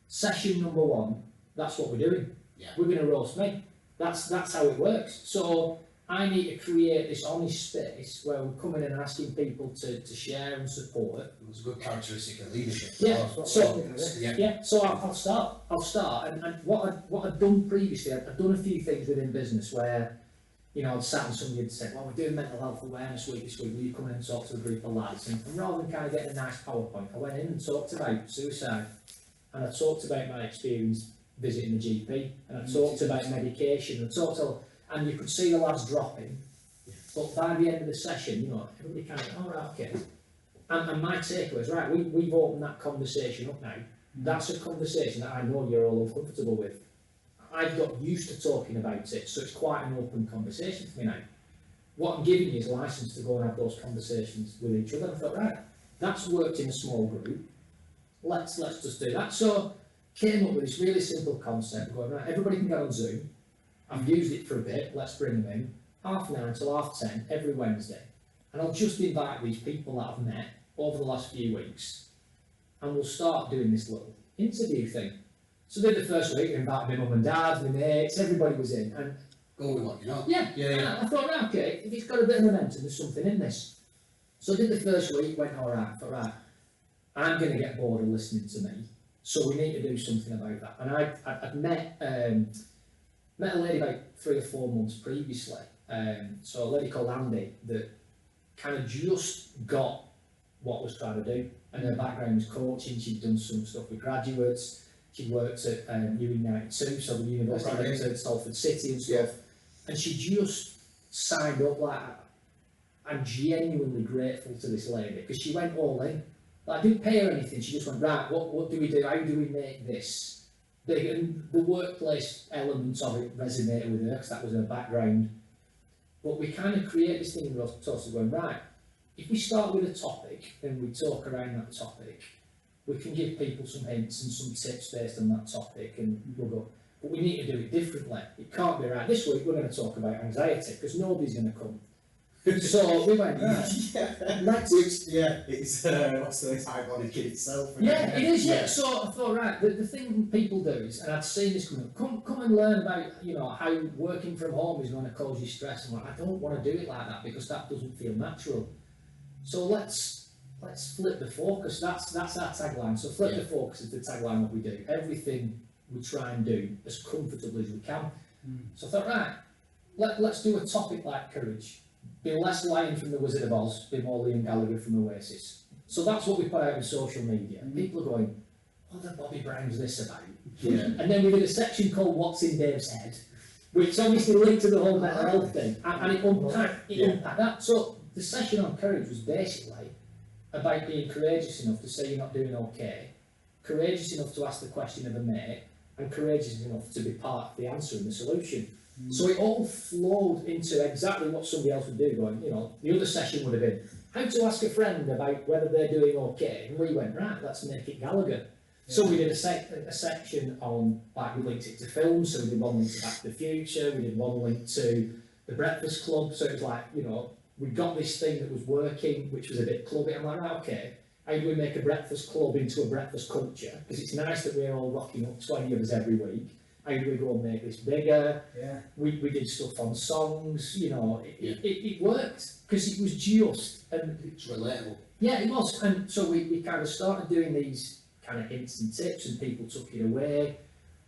Session number 1, that's what we're doing. Yeah. We're going to roast me. That's how it works. So I need to create this honest space where we're coming in and asking people to share and support. It was a good characteristic of leadership. Yeah. So I'll start. And what I've done previously, I've done a few things within business where, you know, I'd sat and somebody had said, well, we're doing mental health awareness week this week, will you come in and talk to a group of lads? And rather than kind of getting a nice PowerPoint, I went in and talked about suicide, and I talked about my experience visiting the GP, and I talked about medication, and you could see the lads dropping, but by the end of the session, you know, everybody kind of, all right, okay. And my takeaway is, right, we've opened that conversation up now. That's a conversation that I know you're all uncomfortable with. I've got used to talking about it, so it's quite an open conversation for me now. What I'm giving you is license to go and have those conversations with each other. I thought, right, that's worked in a small group. Let's just do that. So came up with this really simple concept, going, right, everybody can get on Zoom. I've used it for a bit, let's bring them in. 9:30 till 10:30 every Wednesday. And I'll just invite these people that I've met over the last few weeks, and we'll start doing this little interview thing. So did the first week, I invited my mum and dad, my mates, everybody was in. And go with what you know. Yeah. I thought, right, okay, if it's got a bit of momentum, there's something in this. So I did the first week, went all right, I thought, right, I'm going to get bored of listening to me, so we need to do something about that. And I'd met a lady about 3 or 4 months previously, so a lady called Andi that kind of just got what I was trying to do, and her background was coaching. She'd done some stuff with graduates, she'd worked at U92, so the university linked to Salford City and stuff, and she just signed up. Like, I'm genuinely grateful to this lady, because she went all in. Like, I didn't pay her anything, she just went, right, what do we do, how do we make this big? And the workplace elements of it resonated with her, because that was her background. But we kind of create this thing in Ross going, right, if we start with a topic and we talk around that topic, we can give people some hints and some tips based on that topic, and we'll go, but we need to do it differently. It can't be, right, this week we're going to talk about anxiety, because nobody's going to come. So we went, right, it's what's the ironic in itself. Yeah, it is, yeah. So I thought, right, the thing people do is, and I'd seen this coming up, come and learn about, you know, how working from home is going to cause you stress. I'm like, I don't want to do it like that, because that doesn't feel natural. So let's flip the focus. That's our tagline. So flip the focus is the tagline what we do. Everything we try and do as comfortably as we can. So I thought, right, let's do a topic like courage. Be less Lion from the Wizard of Oz, be more Liam Gallagher from Oasis. So that's what we put out on social media. People are going, what the Bobby Brown's this about? And then we did a section called What's in Dave's Head, which obviously linked to the whole mental health thing, and it unpacked that. So the session on courage was basically about being courageous enough to say you're not doing okay, courageous enough to ask the question of a mate, and courageous enough to be part of the answer and the solution. So it all flowed into exactly what somebody else would do, going, you know, the other session would have been how to ask a friend about whether they're doing okay, and we went, right, let's make it Gallagher. So we did a section on, like, we linked it to films, so we did one link to Back to the Future, we did one link to the Breakfast Club, so it was like, you know, we got this thing that was working, which was a bit clubby. I'm like, right, okay, how do we make a breakfast club into a breakfast culture? Because it's nice that we're all rocking up 20 of us every week. How do we go and make this bigger? Yeah. We did stuff on songs, you know, it worked, because it was just, and It's relatable. yeah, it was, and so we kind of started doing these kind of hints and tips, and people took it away.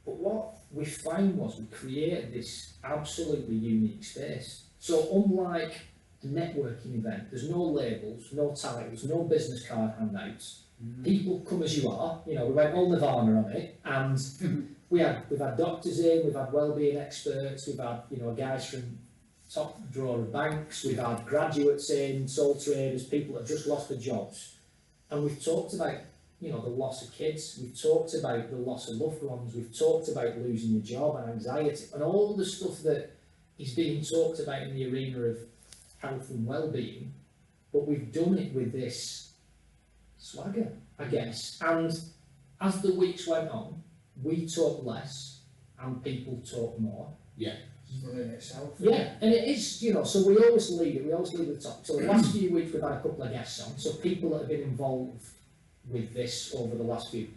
But what we found was we created this absolutely unique space. So unlike a networking event, there's no labels, no titles, no business card handouts. People come as you are. You know, we went all Nirvana on it, and we've had doctors in, we've had wellbeing experts, we've had, you know, guys from top drawer of banks, we've had graduates in, sole traders, people that have just lost their jobs, and we've talked about, you know, the loss of kids, we've talked about the loss of loved ones, we've talked about losing your job and anxiety and all the stuff that is being talked about in the arena of health and well-being, but we've done it with this swagger, I guess. And as the weeks went on, we talked less and people talked more. Yeah. Running itself. Yeah, and it is, you know, so we always lead with the topic. So the last few weeks we've had a couple of guests on, so people that have been involved with this over the last few,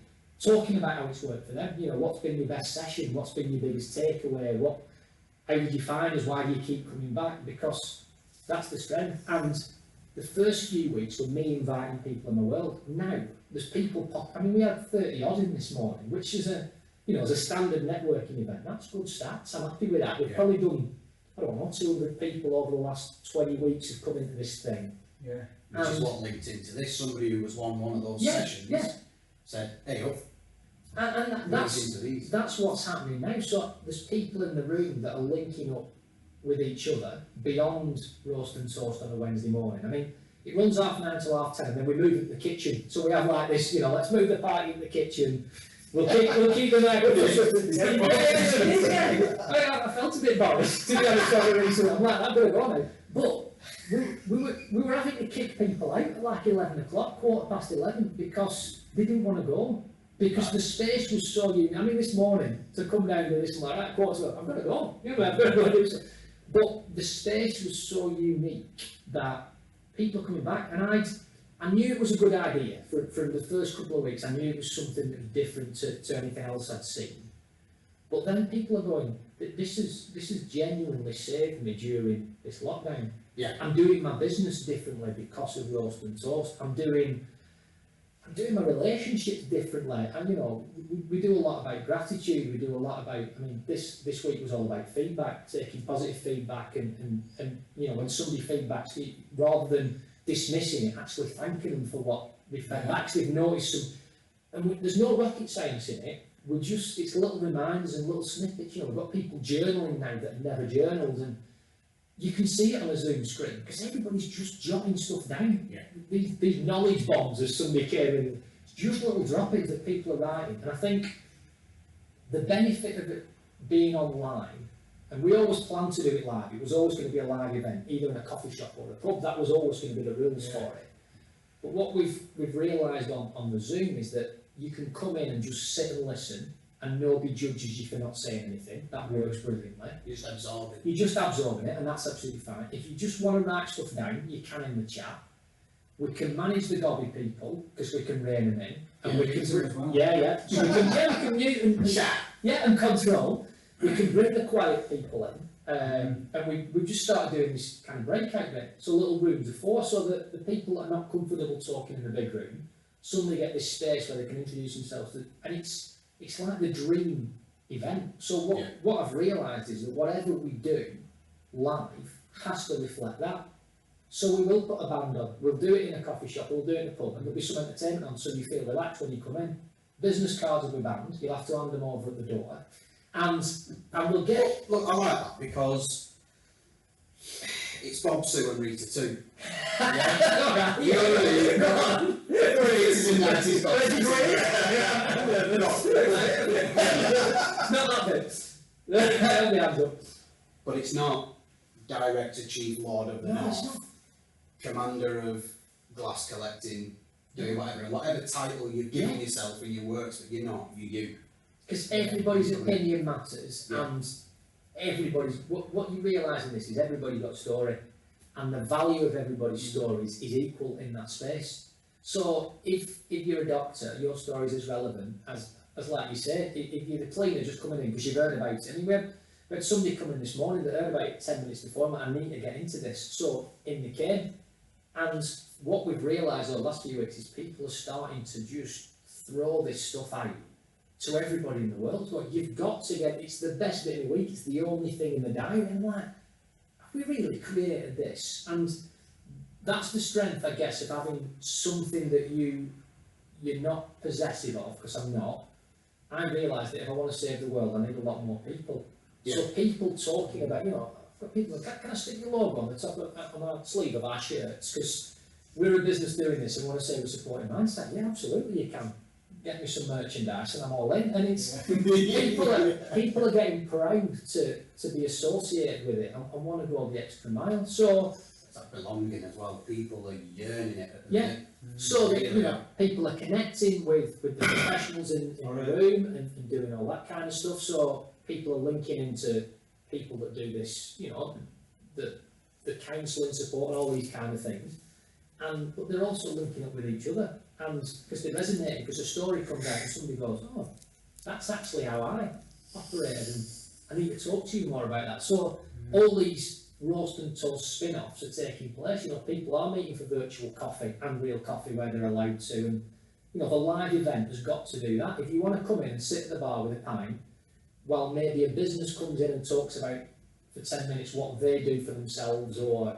talking about how it's worked for them, you know, what's been your best session, what's been your biggest takeaway, how did you find us, why do you keep coming back, because that's the strength. And the first few weeks were me inviting people in the world. Now, there's people we had 30 odd in this morning, which is as a standard networking event, that's good stats, I'm happy with that. We've probably done, I don't know, 200 people over the last 20 weeks have come into this thing. Yeah. Which is what linked into this. Somebody who was on one of those sessions said, hey up. And that's what's happening now. So there's people in the room that are linking up with each other beyond roast and toast on a Wednesday morning. I mean, it runs 9:30 till 10:30, and then we move into the kitchen. So we have like this, you know, let's move the party in the kitchen. We'll keep the microphone. I felt a bit embarrassed to be honest. I'm like, I'm going to go now. But we were having to kick people out at like 11 o'clock, 11:15, because they didn't want to go. Because the space was so unique. I mean, this morning, to come down to this, like that, 11:15, I'm going to go. You know, I'm going to go do something. But the space was so unique that people coming back, and I knew it was a good idea from the first couple of weeks. I knew it was something that was different to anything else I'd seen. But then people are going, this is genuinely saved me during this lockdown. Yeah. I'm doing my business differently because of roast and toast. I'm doing my relationships differently, and you know, we do a lot about gratitude. We do a lot about. I mean, this week was all about feedback, taking positive feedback, and you know, when somebody feedbacks, rather than dismissing it, actually thanking them for what they've fed back. They've noticed some, and there's no rocket science in it. It's little reminders and little snippets. You know, we've got people journaling now that have never journaled, and you can see it on a Zoom screen because everybody's just jotting stuff down. Yeah. These knowledge bombs, as somebody came in, it's just little droppings that people are writing. And I think the benefit of it being online, and we always planned to do it live, it was always going to be a live event, either in a coffee shop or a pub, that was always going to be the rules for it. But what we've realised on the Zoom is that you can come in and just sit and listen, and nobody judges you for not saying anything. That works brilliantly. You just absorb it. You're just absorbing it, and that's absolutely fine. If you just want to write stuff down, you can in the chat. We can manage the gobby people because we can rein them in, and we can as well. So we can mute and control. We can bring the quiet people in, and we've just started doing this kind of breakout bit. So little rooms of 4, so that the people that are not comfortable talking in the big room suddenly get this space where they can introduce themselves to, and it's like the dream event. So what I've realised is that whatever we do live has to reflect that. So we will put a band on, we'll do it in a coffee shop, we'll do it in a pub, and there'll be some entertainment on so you feel relaxed when you come in. Business cards will be banned, you'll have to hand them over at the door. And we'll get... Look, I like that because it's Bob, Sue and Rita too. Yeah. You know what I mean? Go on. It's in 90s Bob. Not that bit. But it's not Director, Chief Lord of the No, it's North, Commander of glass collecting doing whatever title you've given yourself in your works, but you're not, you're you. Because everybody's opinion matters, and everybody's, what you realise in this is everybody's got a story, and the value of everybody's stories is equal in that space. So if you're a doctor, your story is as relevant as like you say, if you're the cleaner just coming in because you've heard about it. I mean, we had somebody come in this morning that heard about it 10 minutes before, and I need to get into this. So in the came, and what we've realised over the last few weeks is people are starting to just throw this stuff out to everybody in the world. Like, you've got to get, it's the best bit of the week, it's the only thing in the diary. And I'm like, have we really created this? And that's the strength, I guess, of having something that you're not possessive of, because I'm not. I realised that if I want to save the world, I need a lot more people. So people talking about, I've got people, can I stick your logo on the top of on our sleeve of our shirts? Because we're a business doing this and want to say we're supporting Mindsight. Yeah, absolutely, you can. Get me some merchandise and I'm all in. And it's people are getting proud to be associated with it and want to go the extra mile. So it's that belonging as well. People are yearning it. So that, people are connecting with the professionals in the room and doing all that kind of stuff. So people are linking into people that do this, the counselling support and all these kind of things. But they're also linking up with each other. And because they resonate, because a story comes out and somebody goes, oh, that's actually how I operated, and I need to talk to you more about that. So all these roast and toast spin-offs are taking place. People are meeting for virtual coffee and real coffee where they're allowed to, and the live event has got to do that. If you want to come in and sit at the bar with a pint, while maybe a business comes in and talks about for 10 minutes what they do for themselves or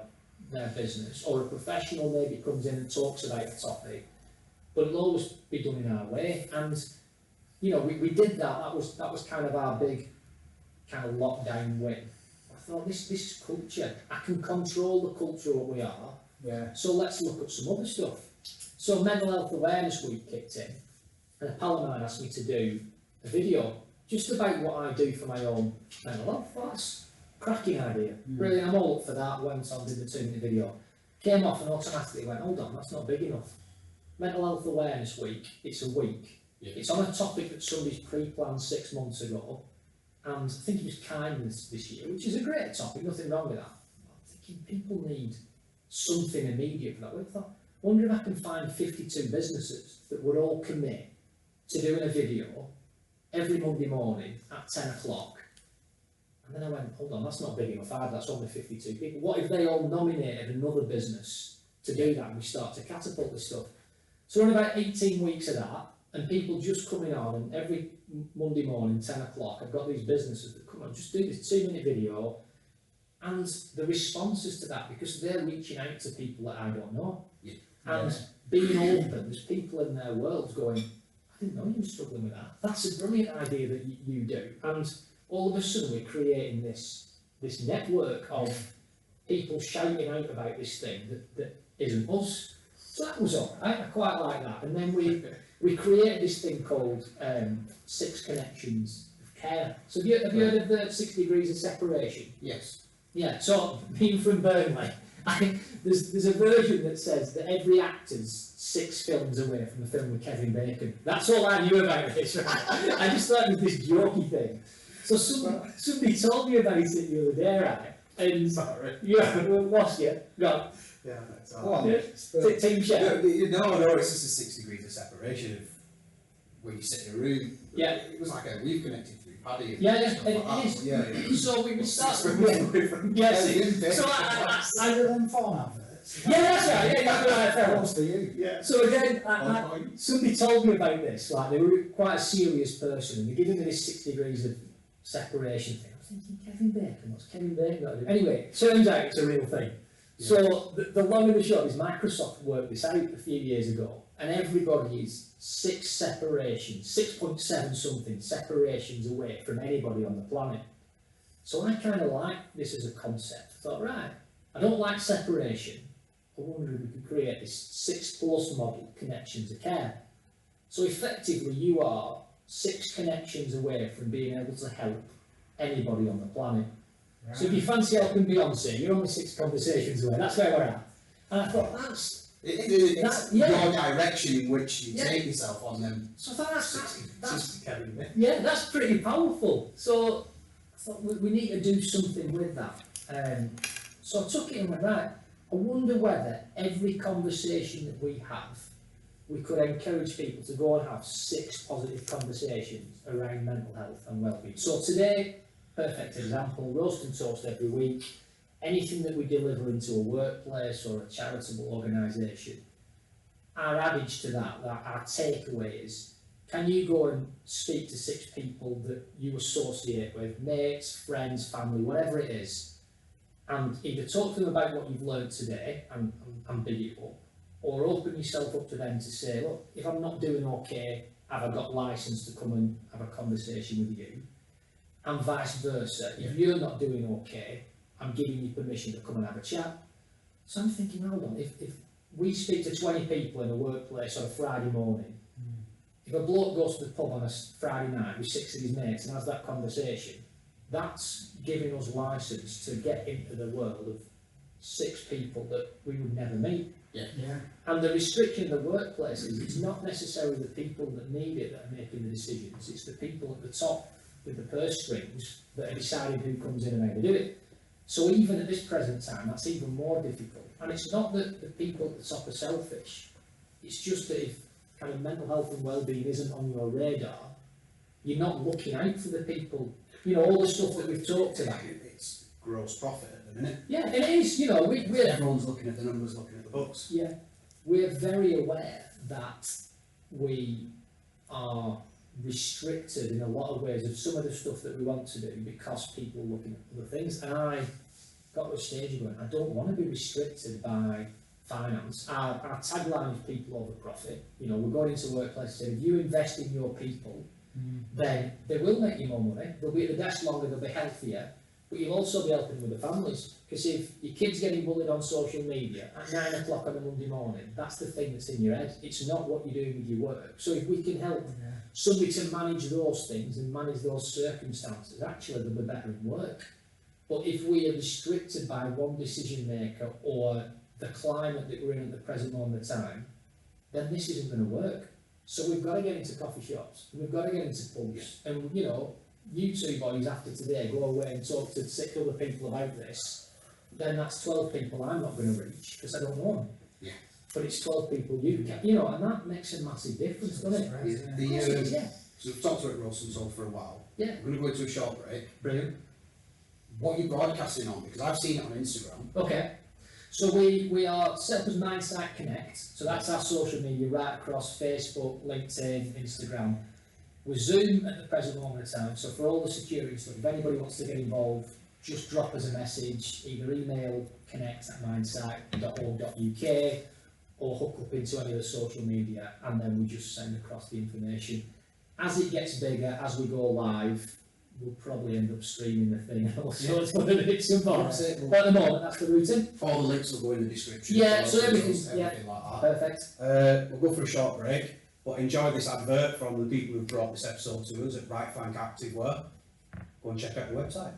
their business, or a professional maybe comes in and talks about a topic, but it'll always be done in our way. And we did that. That was kind of our big kind of lockdown win. I thought, this is culture. I can control the culture of what we are. Yeah. So let's look at some other stuff. So Mental Health Awareness Week kicked in, and a pal of mine asked me to do a video just about what I do for my own mental health. That's a cracking idea. Brilliant. I'm all up for that. Went on, did the 2-minute video. Came off and automatically went, hold on, that's not big enough. Mental Health Awareness Week, it's a week. Yeah. It's on a topic that somebody's pre-planned 6 months ago, and I think it was kindness this year, which is a great topic, nothing wrong with that. I'm thinking people need something immediate for that. I thought, I wonder if I can find 52 businesses that would all commit to doing a video every Monday morning at 10 o'clock. And then I went, hold on, that's not big enough either, that's only 52 people. What if they all nominated another business to do that, and we start to catapult this stuff? So we're in about 18 weeks of that, and people just coming on, and every Monday morning, 10 o'clock, I've got these businesses that come on, just do this 2-minute video, and the responses to that, because they're reaching out to people that I don't know. Yeah. And being open, there's people in their worlds going, I didn't know you were struggling with that. That's a brilliant idea that you do. And all of a sudden we're creating this network of people shouting out about this thing that isn't us. So that was all right, I quite like that. And then we created this thing called 6 Connections of Care. So have you heard of the 6 degrees of separation? Yes. Yeah, so being from Burnley, there's a version that says that every actor's 6 films away from the film with Kevin Bacon. That's all I knew about this, right? I just thought it was this jokey thing. So somebody told me about it the other day, right? And sorry. Yeah, we lost you. Go. Yeah, that's all. Team chef. No, it's just a 6 degrees of separation of when you sit in a room. Yeah. It was like we've connected through Paddy. Yeah, it is. Yeah. So we start. So Either them phone adverts. Yeah, that's right. Yeah, that's right. What's for you? Yeah. So again, somebody told me about this. Like, they were quite a serious person, and they're giving me this 6 degrees of separation thing. I was thinking, Kevin Bacon, what's Kevin Bacon got to do? Anyway, turns out it's a real thing. Yeah. So the long and the short is Microsoft worked this out a few years ago, and everybody is 6.7 something separations away from anybody on the planet. So I kind of like this as a concept. I thought, right, I don't like separation. I wonder if we could create this 6+ model, connections of care. So effectively you are 6 connections away from being able to help anybody on the planet. Right. So if you fancy helping Beyonce, you're only 6 conversations away. That's where we're at. And I thought, It's your direction in which you take yourself on them. So that's pretty powerful. So I thought we need to do something with that. So I took it and went, right, I wonder whether every conversation that we have, we could encourage people to go and have 6 positive conversations around mental health and well-being. So today, perfect example, roast and toast every week. Anything that we deliver into a workplace or a charitable organisation, our adage to that, our takeaway is, can you go and speak to 6 people that you associate with, mates, friends, family, whatever it is, and either talk to them about what you've learned today and big it up, or open yourself up to them to say, look, if I'm not doing okay, have I got licence to come and have a conversation with you? And vice versa, if you're not doing okay, I'm giving you permission to come and have a chat. So I'm thinking, hold on, if we speak to 20 people in a workplace on a Friday morning, if a bloke goes to the pub on a Friday night with 6 of his mates and has that conversation, that's giving us licence to get into the world of 6 people that we would never meet. Yeah. And the restriction in the workplace is it's not necessarily the people that need it that are making the decisions, it's the people at the top with the purse strings that are deciding who comes in and how to do it. So even at this present time, that's even more difficult. And it's not that the people at the top are selfish, it's just that if kind of mental health and well-being isn't on your radar, you're not looking out for the people, you know, all the stuff that we've talked about. It's gross profit at the minute. Yeah, it is, you know, we're... Everyone's looking at the numbers, looking at the books. Yeah, we're very aware that we are restricted in a lot of ways of some of the stuff that we want to do because people are looking at other things. And I got to a stage of going, I don't want to be restricted by finance. Our tagline is people over profit. You know, we're going into workplaces and if you invest in your people, then they will make you more money. They'll be at the desk longer, they'll be healthier, but you'll also be helping with the families. Because if your kid's getting bullied on social media at 9 o'clock on a Monday morning, that's the thing that's in your head. It's not what you're doing with your work. So if we can help somebody to manage those things and manage those circumstances, actually they'll be better in work. But if we are restricted by one decision maker or the climate that we're in at the present moment of time, then this isn't going to work. So we've got to get into coffee shops, and we've got to get into pubs, and you know, you 2 boys after today go away and talk to 6 other people about this, then that's 12 people I'm not going to reach because I don't know them. Yeah. But it's 12 people you can, you know, and that makes a massive difference, doesn't it? So we've talked about roast and toast for a while. Yeah. We're going to go into a short break. Brilliant. What are you broadcasting on? Because I've seen it on Instagram. Okay. So we are set up as Mindsight Connect. So that's our social media right across Facebook, LinkedIn, Instagram. We're Zoom at the present moment of time. So for all the security stuff, if anybody wants to get involved, just drop us a message, either email connect@mindsight.org.uk or hook up into any of the social media, and then we just send across the information. As it gets bigger, as we go live, we'll probably end up streaming the thing and all sorts of other bits and bobs. But at the moment, that's the routine. All the links will go in the description. Yeah, so everything like that. Perfect. We'll go for a short break, but enjoy this advert from the people who've brought this episode to us at Right Flank Activewear. Go and check out the website.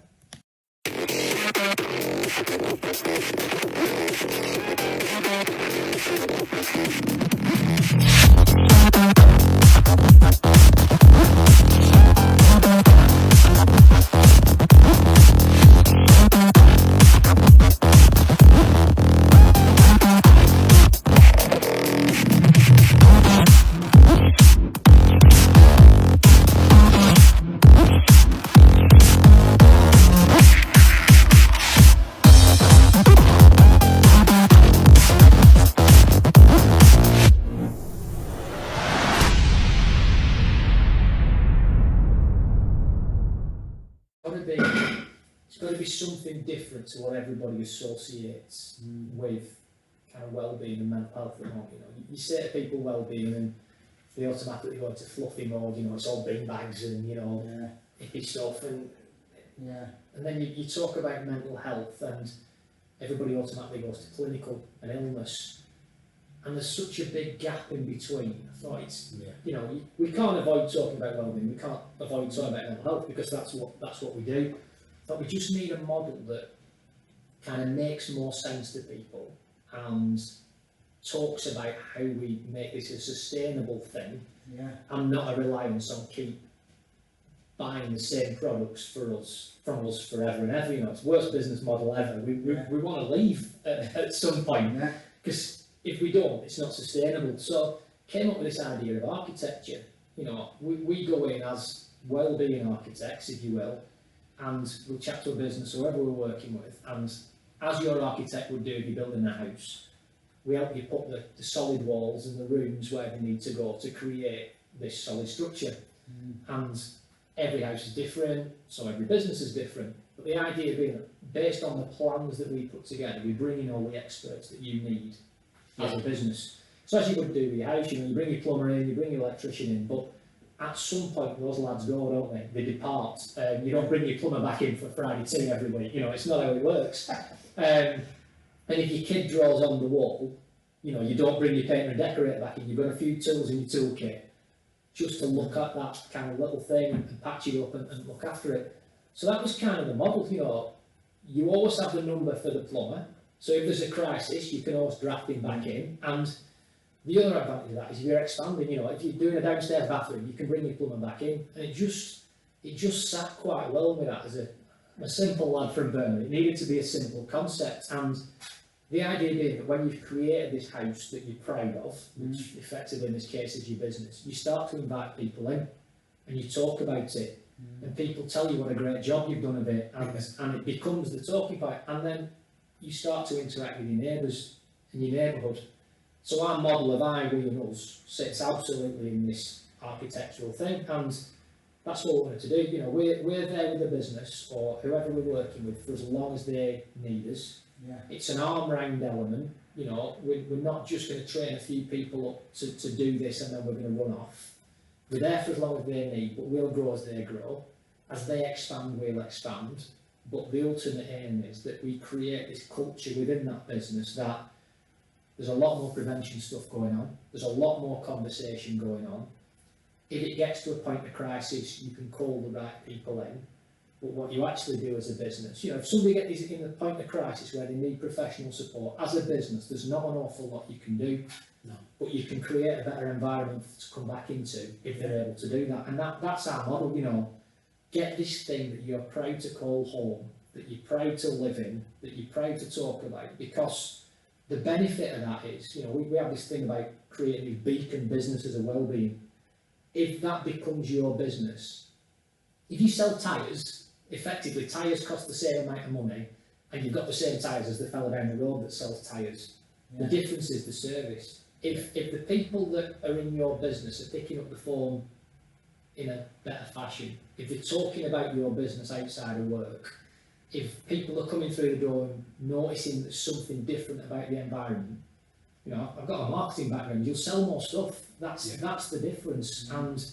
It's got to be something different to what everybody associates with kind of well-being and mental health at the moment. You know, you say to people well-being and they automatically go into fluffy mode. You know, it's all bin bags and you know hippie stuff, and then you talk about mental health and everybody automatically goes to clinical and illness. And there's such a big gap in between. I thought it's, you know, we can't avoid talking about well-being. We can't avoid talking about mental health because that's what we do. But we just need a model that kind of makes more sense to people and talks about how we make this a sustainable thing Yeah. and not a reliance on keep buying the same products from us forever and ever. You know, it's the worst business model ever. We want to leave at some point, because if we don't, it's not sustainable. So came up with this idea of architecture. You know, we go in as well-being architects, if you will, and we'll chat to a business or whoever we're working with, and as your architect would do if you're building a house, we help you put the solid walls and the rooms where they need to go to create this solid structure. And every house is different, so every business is different. But the idea being that based on the plans that we put together, we bring in all the experts that you need as a business. So as you would do with your house, you know, you bring your plumber in, you bring your electrician in, but at some point those lads go, don't they? They depart. You don't bring your plumber back in for Friday tea every week. You know, it's not how it works. And if your kid draws on the wall, you know, you don't bring your painter and decorator back in. You've got a few tools in your toolkit just to look at that kind of little thing and patch it up and look after it. So that was kind of the model. You know, you always have the number for the plumber. So if there's a crisis, you can always draft him back in. And the other advantage of that is if you're expanding, you know, if you're doing a downstairs bathroom, you can bring your plumber back in. And it just sat quite well with that as a simple lad from Birmingham. It needed to be a simple concept. And the idea being that when you've created this house that you're proud of, which effectively in this case is your business, you start to invite people in and you talk about it. And people tell you what a great job you've done of it, and it becomes the talking point. And then you start to interact with your neighbours in your neighbourhood. So our model of I, we and us sits absolutely in this architectural thing, and that's what we wanted to do. You know, we're there with the business or whoever we're working with for as long as they need us. Yeah. It's an arm round element. You know, we're not just going to train a few people up to do this and then we're going to run off. We're there for as long as they need, but we'll grow as they grow. As they expand, we'll expand. But the ultimate aim is that we create this culture within that business that there's a lot more prevention stuff going on. There's a lot more conversation going on. If it gets to a point of crisis, you can call the right people in. But what you actually do as a business, you know, if somebody gets in the point of crisis where they need professional support, as a business, there's not an awful lot you can do. No. But you can create a better environment to come back into if they're able to do that. And that's our model, you know. Get this thing that you're proud to call home, that you're proud to live in, that you're proud to talk about, because the benefit of that is, you know, we have this thing about creating these beacon businesses of well-being. If that becomes your business, if you sell tyres, effectively tyres cost the same amount of money and you've got the same tyres as the fella down the road that sells tyres. The difference is the service. If the people that are in your business are picking up the phone in a better fashion, if they're talking about your business outside of work, if people are coming through the door and noticing there's something different about the environment, you know, I've got a marketing background, you'll sell more stuff. That's the difference. And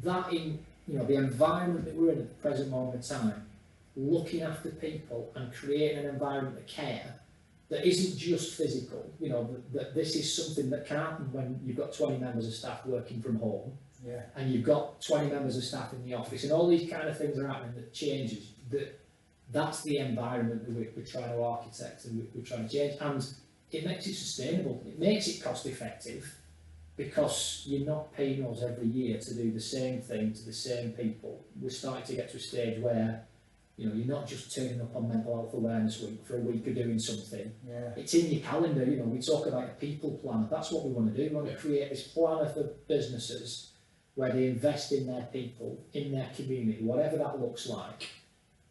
that in, you know, the environment that we're in at the present moment in time, looking after people and creating an environment of care that isn't just physical, you know, that this is something that can happen when you've got 20 members of staff working from home, and you've got 20 members of staff in the office, and all these kind of things are happening that changes. That's the environment that we're trying to architect and we're trying to change, and it makes it sustainable. It makes it cost effective because you're not paying us every year to do the same thing to the same people. We're starting to get to a stage where, you know, you're not just turning up on Mental Health Awareness Week for a week of doing something. It's in your calendar. You know, we talk about a people planner. That's what we want to do. We want to create this planner for businesses where they invest in their people, in their community, whatever that looks like,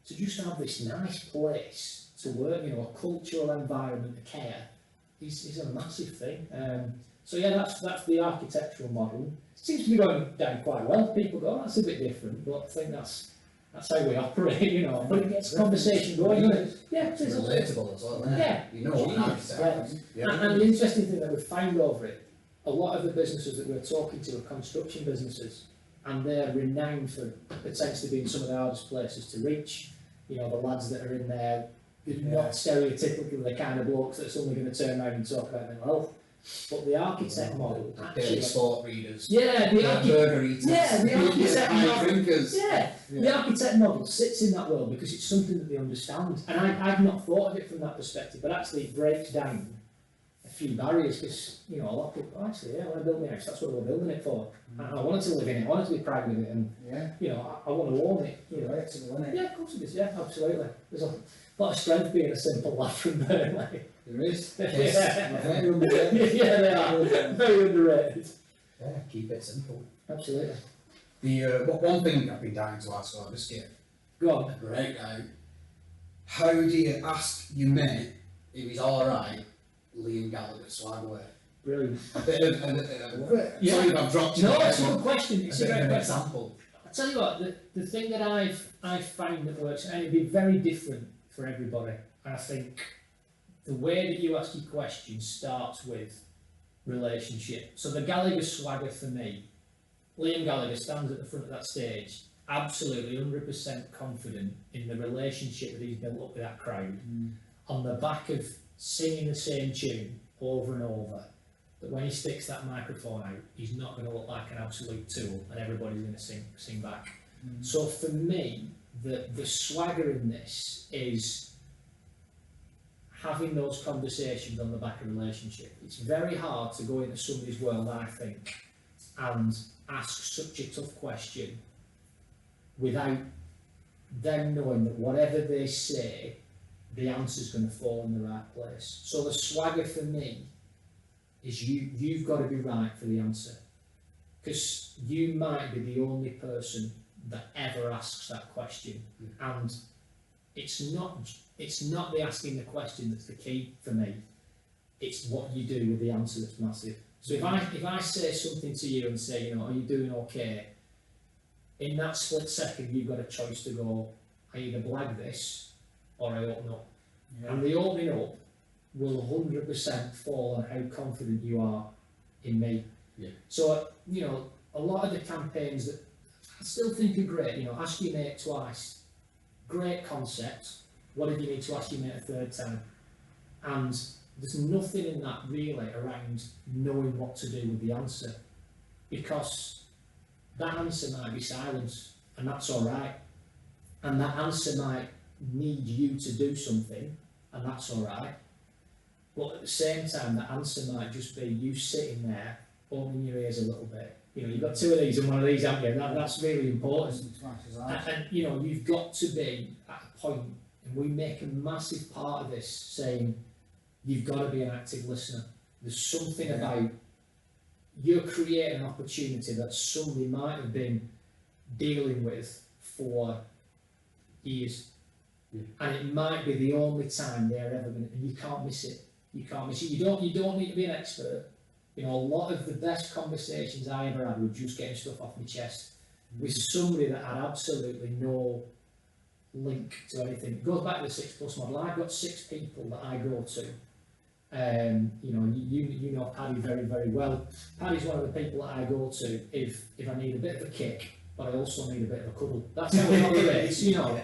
to just have this nice place to work. You know, a cultural environment of care is a massive thing. So yeah, that's the architectural model. Seems to be going down quite well. People go, oh, that's a bit different, but I think that's how we operate, you know. But it gets conversation going. Yeah, it's relatable as well. Yeah, you know what an architect is. And the interesting thing that we've found over it, a lot of the businesses that we're talking to are construction businesses, and they're renowned for potentially being some of the hardest places to reach. You know, the lads that are in there, they're not stereotypically the kind of blokes that are suddenly going to turn around and talk about mental health. But the architect model, daily sport readers, burger eaters, the architect model, drinkers. The architect model sits in that world because it's something that they understand. And I've not thought of it from that perspective, but actually it breaks down few barriers, because, you know, a lot of people, oh, actually, yeah, when I build my house, that's what we're building it for. And I wanted to live in it, I wanted to be proud of it, and, you know, I want to own it. You know, yeah, of course it is, yeah, absolutely. There's a lot of strength being a simple lad from Burnley. There is. Yeah. Very underrated. Yeah, they are. Very underrated. Yeah, keep it simple. Absolutely. One thing I've been dying to ask, so I'll just get Go on. a breakdown. How do you ask your mate if he's alright, Liam Gallagher swagware? Brilliant. A bit of, Love it. sorry if I've dropped you. No, there, it's a but good question. It's a bit of great an question. example. I tell you what, the thing that I've found that works, and it'd be very different for everybody, and I think the way that you ask your question starts with relationship. So the Gallagher swagger for me, Liam Gallagher stands at the front of that stage, absolutely 100% confident in the relationship that he's built up with that crowd, on the back of singing the same tune over and over, that when he sticks that microphone out, he's not going to look like an absolute tool and everybody's going to sing back. So for me, the swagger in this is having those conversations on the back of a relationship. It's very hard to go into somebody's world, I think, and ask such a tough question without them knowing that whatever they say, the answer's going to fall in the right place. So the swagger for me is you've got to be right for the answer, because you might be the only person that ever asks that question, and it's not the asking the question that's the key for me. It's what you do with the answer that's massive. So if I say something to you and say, you know, are you doing okay? In that split second, you've got a choice to go, I either blag this or I open up. And the opening up will 100% fall on how confident you are in me. So, you know, a lot of the campaigns that I still think are great, you know, ask your mate twice, great concept. What if you need to ask your mate a third time? And there's nothing in that really around knowing what to do with the answer, because that answer might be silence, and that's all right. And that answer might need you to do something, and that's all right. But at the same time, that answer might just be you sitting there, opening your ears a little bit. You know, you've got two of these and one of these, haven't you? That's really important. And you know, you've got to be at a point, and we make a massive part of this saying, you've got to be an active listener. There's something about you're creating an opportunity that somebody might have been dealing with for years. And it might be the only time they're ever going to, and you can't miss it. You can't miss it. You don't need to be an expert. You know, a lot of the best conversations I ever had were just getting stuff off my chest with somebody that had absolutely no link to anything. It goes back to the 6+ model. I've got 6 people that I go to. You know, you know Paddy very, very well. Paddy's one of the people that I go to if I need a bit of a kick, but I also need a bit of a cuddle. That's how it operates, you know.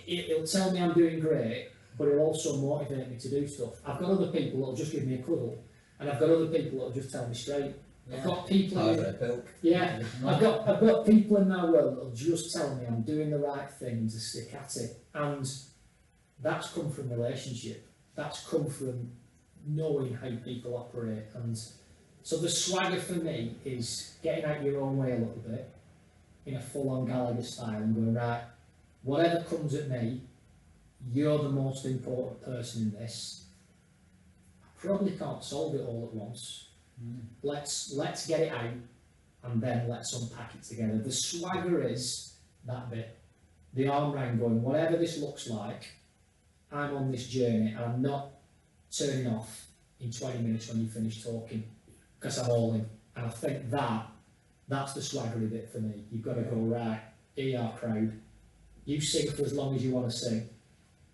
It'll tell me I'm doing great, but it'll also motivate me to do stuff. I've got other people that'll just give me a cuddle, and I've got other people that'll just tell me straight. I've got people I've got people in my world that'll just tell me I'm doing the right thing to stick at it. And that's come from relationship. That's come from knowing how people operate. And so the swagger for me is getting out your own way a little bit in a full-on Gallagher style and going, right, whatever comes at me, you're the most important person in this. I probably can't solve it all at once. Let's get it out, and then let's unpack it together. The swagger is that bit. The arm round going, whatever this looks like, I'm on this journey, and I'm not turning off in 20 minutes when you finish talking, because I'm all in. And I think that's the swaggery bit for me. You've got to go, right, here you are, crowd. You sing for as long as you want to sing.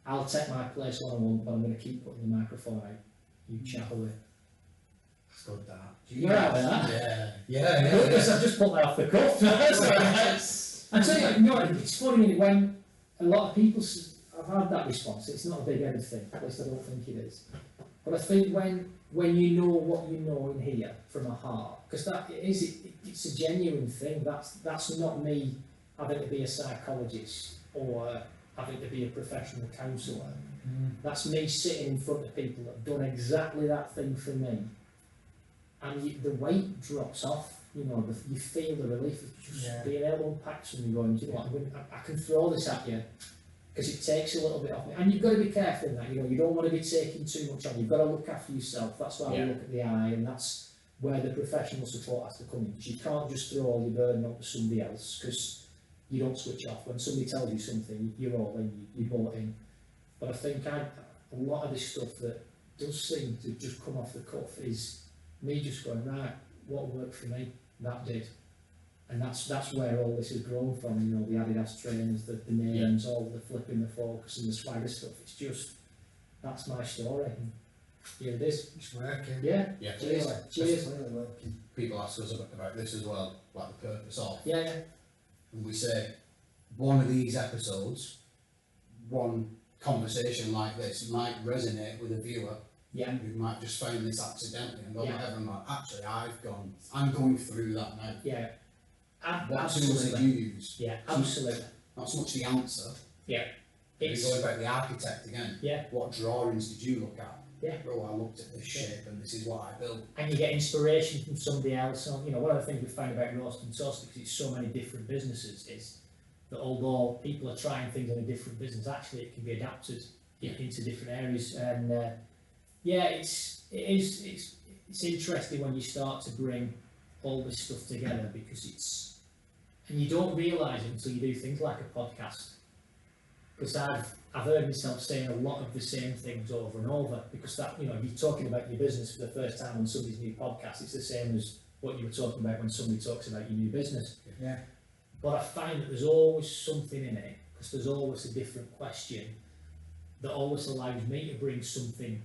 I'll take my place when I want, but I'm going to keep putting the microphone out. You chat away. That's good, that. You're right with that? Yeah. Because I've just put that off the cuff. I tell you, it's funny when a lot of people, I've had that response. It's not a big-headed thing, at least I don't think it is. But I think when you know what you know in here from a heart, because it's a genuine thing. That's not me having to be a psychologist or having to be a professional counsellor. That's me sitting in front of people that have done exactly that thing for me, and the weight drops off. You know, you feel the relief of just being able to unpack something and going, you know what, I can throw this at you, because it takes a little bit off me. And you've got to be careful in that, you know, you don't want to be taking too much on, you've got to look after yourself. That's why we look at the eye, and that's where the professional support has to come in, because you can't just throw all your burden onto somebody else, because you don't switch off. When somebody tells you something, you're all in, you bought in. But I think a lot of this stuff that does seem to just come off the cuff is me just going, right, what worked for me, that did. And that's where all this has grown from, you know, the Adidas trainers, the names, all the flipping the focus and the swagger stuff. It's just, that's my story. And here it is. It's working. Yeah. Cheers. It's clearly working. People ask us about this as well, like the purpose of. Yeah. And we say, one of these episodes, one conversation like this might resonate with a viewer who might just find this accidentally and go whatever, and like, actually I'm going through that now. Yeah. What tools did you use? Yeah, absolutely. Not so much the answer. Yeah. It's going about the architect again. Yeah. What drawings did you look at? Yeah. Oh, I looked at this shape and this is what I built. And you get inspiration from somebody else. So, you know, one of the things we find about Roast and Toast, because it's so many different businesses, is that although people are trying things in a different business, actually it can be adapted into different areas. And it's interesting when you start to bring all this stuff together, because and you don't realise it until you do things like a podcast. Because I've heard myself saying a lot of the same things over and over, because that, you know, if you're talking about your business for the first time on somebody's new podcast, it's the same as what you were talking about when somebody talks about your new business. Yeah. But I find that there's always something in it, because there's always a different question that always allows me to bring something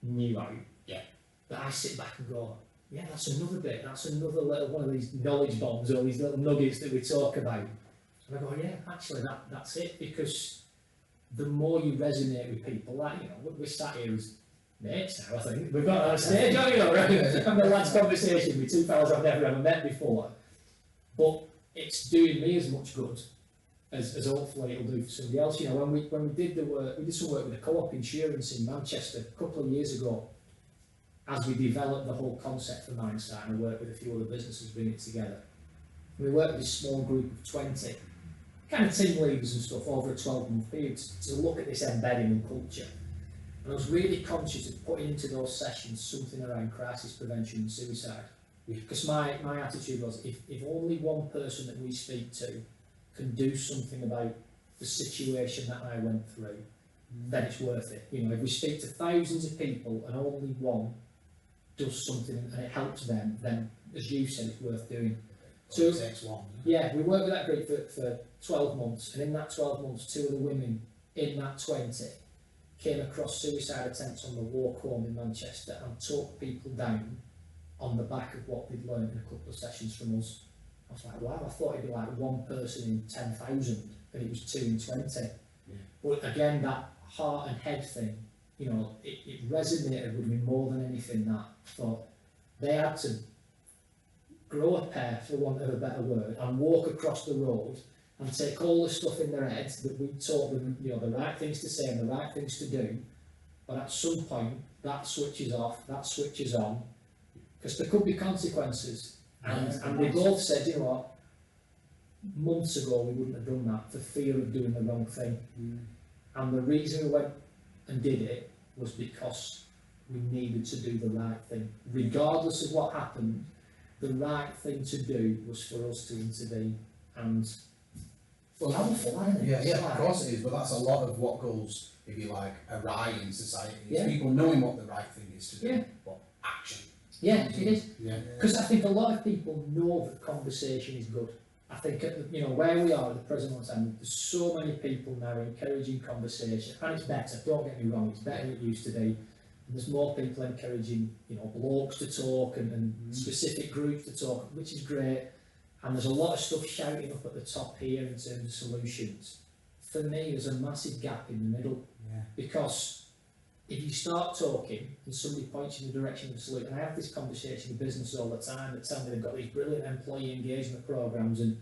new out. Yeah. That I sit back and go, yeah, that's another bit, that's another little one of these knowledge bombs, or these little nuggets that we talk about. And I go, yeah, actually that's it, because the more you resonate with people, like, you know, we're sat here as mates now, I think. We've got our stage, you know, right? Having a lad's conversation with two fellas I've never ever met before. But it's doing me as much good as hopefully it'll do for somebody else. You know, when we did the work, we did some work with a co-op insurance in Manchester a couple of years ago, as we developed the whole concept for Mindsight, and worked with a few other businesses bringing it together. We worked with this small group of 20 kind of team leaders and stuff over a 12-month period to look at this embedding and culture. And I was really conscious of putting into those sessions something around crisis prevention and suicide. Because my attitude was, if only one person that we speak to can do something about the situation that I went through, then it's worth it. You know, if we speak to thousands of people and only one does something and it helps them, then, as you said, it's worth doing. So it takes one. Yeah, we worked with that group for 12 months, and in that 12 months, 2 of the women in that 20 came across suicide attempts on the walk home in Manchester and took people down on the back of what they'd learned in a couple of sessions from us. I was like, wow, I thought it'd be like one person in 10,000, and it was 2 in 20. Yeah. But again, that heart and head thing, you know, it resonated with me more than anything. That I thought they had to grow a pair, for want of a better word, and walk across the road and take all the stuff in their heads that we taught them, you know, the right things to say and the right things to do. But at some point, that switches off, that switches on, because there could be consequences. And we both said, you know what, months ago we wouldn't have done that for fear of doing the wrong thing. And the reason we went and did it was because we needed to do the right thing. Regardless of what happened, the right thing to do was for us to intervene. And well, powerful, isn't it? Yeah, of course it is, but that's a lot of what goes, if you like, awry in society. It's people knowing what the right thing is to do, but action. Yeah, it is. Yeah. Because I think a lot of people know that conversation is good. I think, you know, where we are at the present time, there's so many people now encouraging conversation, and it's better, don't get me wrong, it's better than it used to be. And there's more people encouraging, you know, blokes to talk and specific groups to talk, which is great. And there's a lot of stuff shouting up at the top here in terms of solutions. For me, there's a massive gap in the middle, because if you start talking and somebody points you in the direction of the solution, and I have this conversation with businesses all the time that tell me they've got these brilliant employee engagement programs, and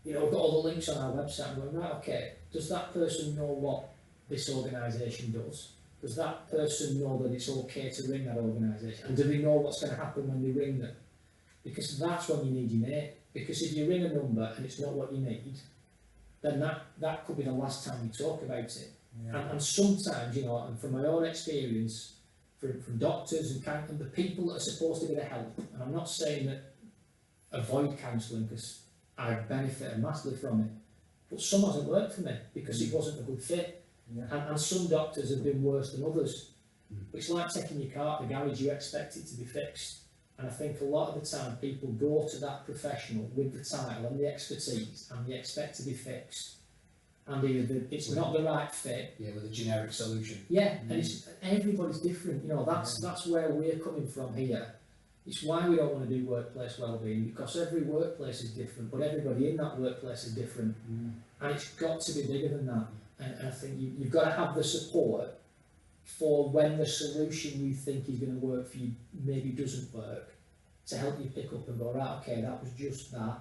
you know, we've got all the links on our website, and we're going, right, okay, does that person know what this organisation does? Does that person know that it's okay to ring that organisation? And do they know what's going to happen when they ring them? Because that's when you need your mate. Because if you ring a number and it's not what you need, then that could be the last time you talk about it. Yeah. And sometimes, you know, and from my own experience, from doctors and the people that are supposed to be the help, and I'm not saying that avoid counselling because I benefited massively from it, but some hasn't worked for me because it wasn't a good fit. Yeah. And some doctors have been worse than others. It's like taking your car to the garage, you expect it to be fixed. And I think a lot of the time people go to that professional with the title and the expertise and they expect to be fixed. And either it's not the right fit. Yeah, with a generic solution. Yeah, and it's, everybody's different. You know, that's where we're coming from here. It's why we don't want to do workplace wellbeing, because every workplace is different, but everybody in that workplace is different. And it's got to be bigger than that. And I think you've got to have the support for when the solution you think is going to work for you maybe doesn't work, to help you pick up and go, right, okay, that was just that,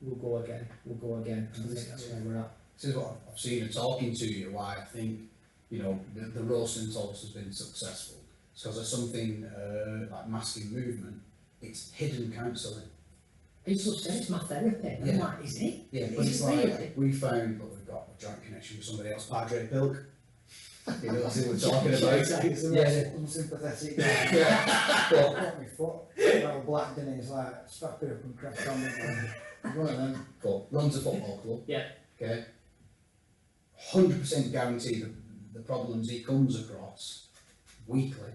we'll go again. And I think that's where we're at. This is what I've seen in talking to you, why I think, you know, the roasting talks has been successful. It's because of something like masking movement, it's hidden counselling. It's just said it's my therapy. Yeah. I'm like, is it? Yeah, but it's like, we found, look, we've got a joint connection with somebody else, Padre Pilk. You know, that's what we're talking about. It's the most unsympathetic guy. Yeah. But got me foot, little black, didn't he? He's like, strap it up and crack on. One of them. Cool. Runs a football club. Yeah. Okay. 100% guarantee that the problems he comes across weekly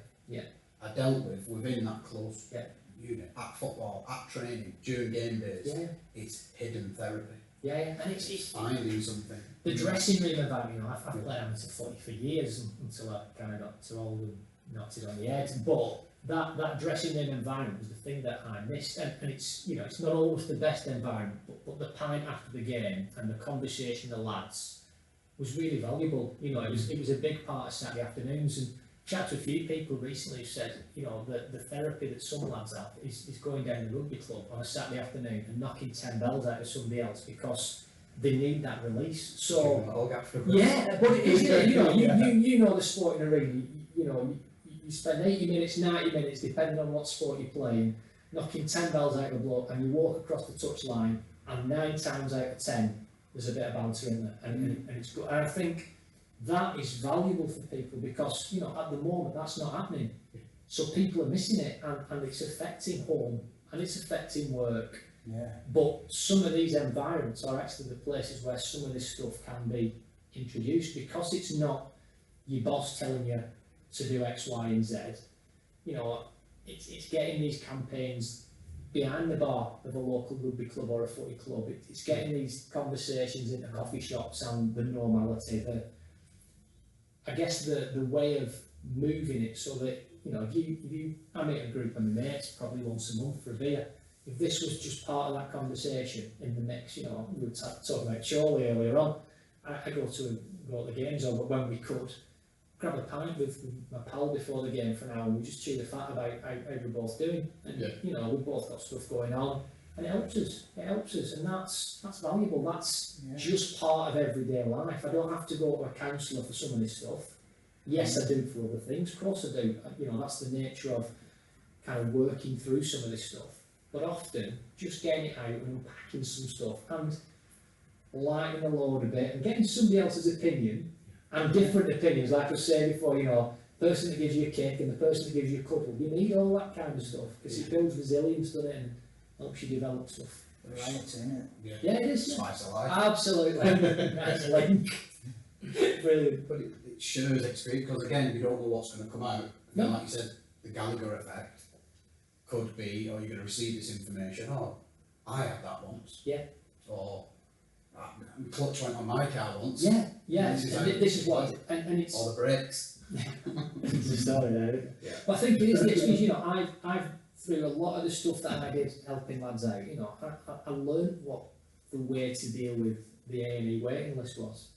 are dealt with within that close unit, at football, at training, during game days. Yeah. It's hidden therapy. Yeah, and it's finding something. The dressing room environment, you know, I've played amateur footy for years until I kind of got too old and knocked it on the head. But that dressing room environment was the thing that I missed. And it's, you know, it's not always the best environment, but the pint after the game and the conversation with the lads was really valuable. You know, it was a big part of Saturday afternoons. And chat to a few people recently who said, you know, the therapy that some lads have is going down the rugby club on a Saturday afternoon and knocking 10 bells out of somebody else because they need that release. So yeah, but it is, you know, you know the sport in a ring. You know, you spend 80 minutes, 90 minutes, depending on what sport you're playing, knocking 10 bells out of a bloke, and you walk across the touchline, and 9 times out of 10 there's a bit of banter in there, and it's good. And I think that is valuable for people because, you know, at the moment that's not happening. So people are missing it, and it's affecting home and it's affecting work. Yeah. But some of these environments are actually the places where some of this stuff can be introduced because it's not your boss telling you to do X, Y, and Z. You know, it's getting these campaigns behind the bar of a local rugby club or a footy club. It's getting these conversations into coffee shops and the normality, I guess the way of moving it so that, you know, if you I meet a group of mates probably once a month for a beer. If this was just part of that conversation in the mix, you know, we were talking about Chorley earlier on. I go to the games, or when we could, grab a pint with my pal before the game for an hour, and we just chew the fat about how we're both doing. And you know, we've both got stuff going on, and it helps us, and that's valuable. That's just part of everyday life. I don't have to go to a counsellor for some of this stuff. Yes, I do for other things, of course I do. You know, that's the nature of kind of working through some of this stuff. But often, just getting it out and unpacking some stuff and lightening the load a bit and getting somebody else's opinion and different opinions, like I was saying before, you know, the person that gives you a kick and the person that gives you a couple, you need all that kind of stuff because it builds resilience, doesn't it, and helps you develop stuff. Variety, isn't it? Yeah, it is. Spice of life. Absolutely. Nice link. Brilliant. But it shows experience because, again, you don't know what's going to come out. No. And like you said, the Gallagher effect could be, or you're going to receive this information, oh, I had that once. Yeah. Or clutch went on my car once. Yeah, yeah. This is what, and it's all the brakes. It's a story there. Yeah. But I think it is because, you know, I've through a lot of the stuff that I did helping lads out, you know, I learned what the way to deal with the A&E waiting list was.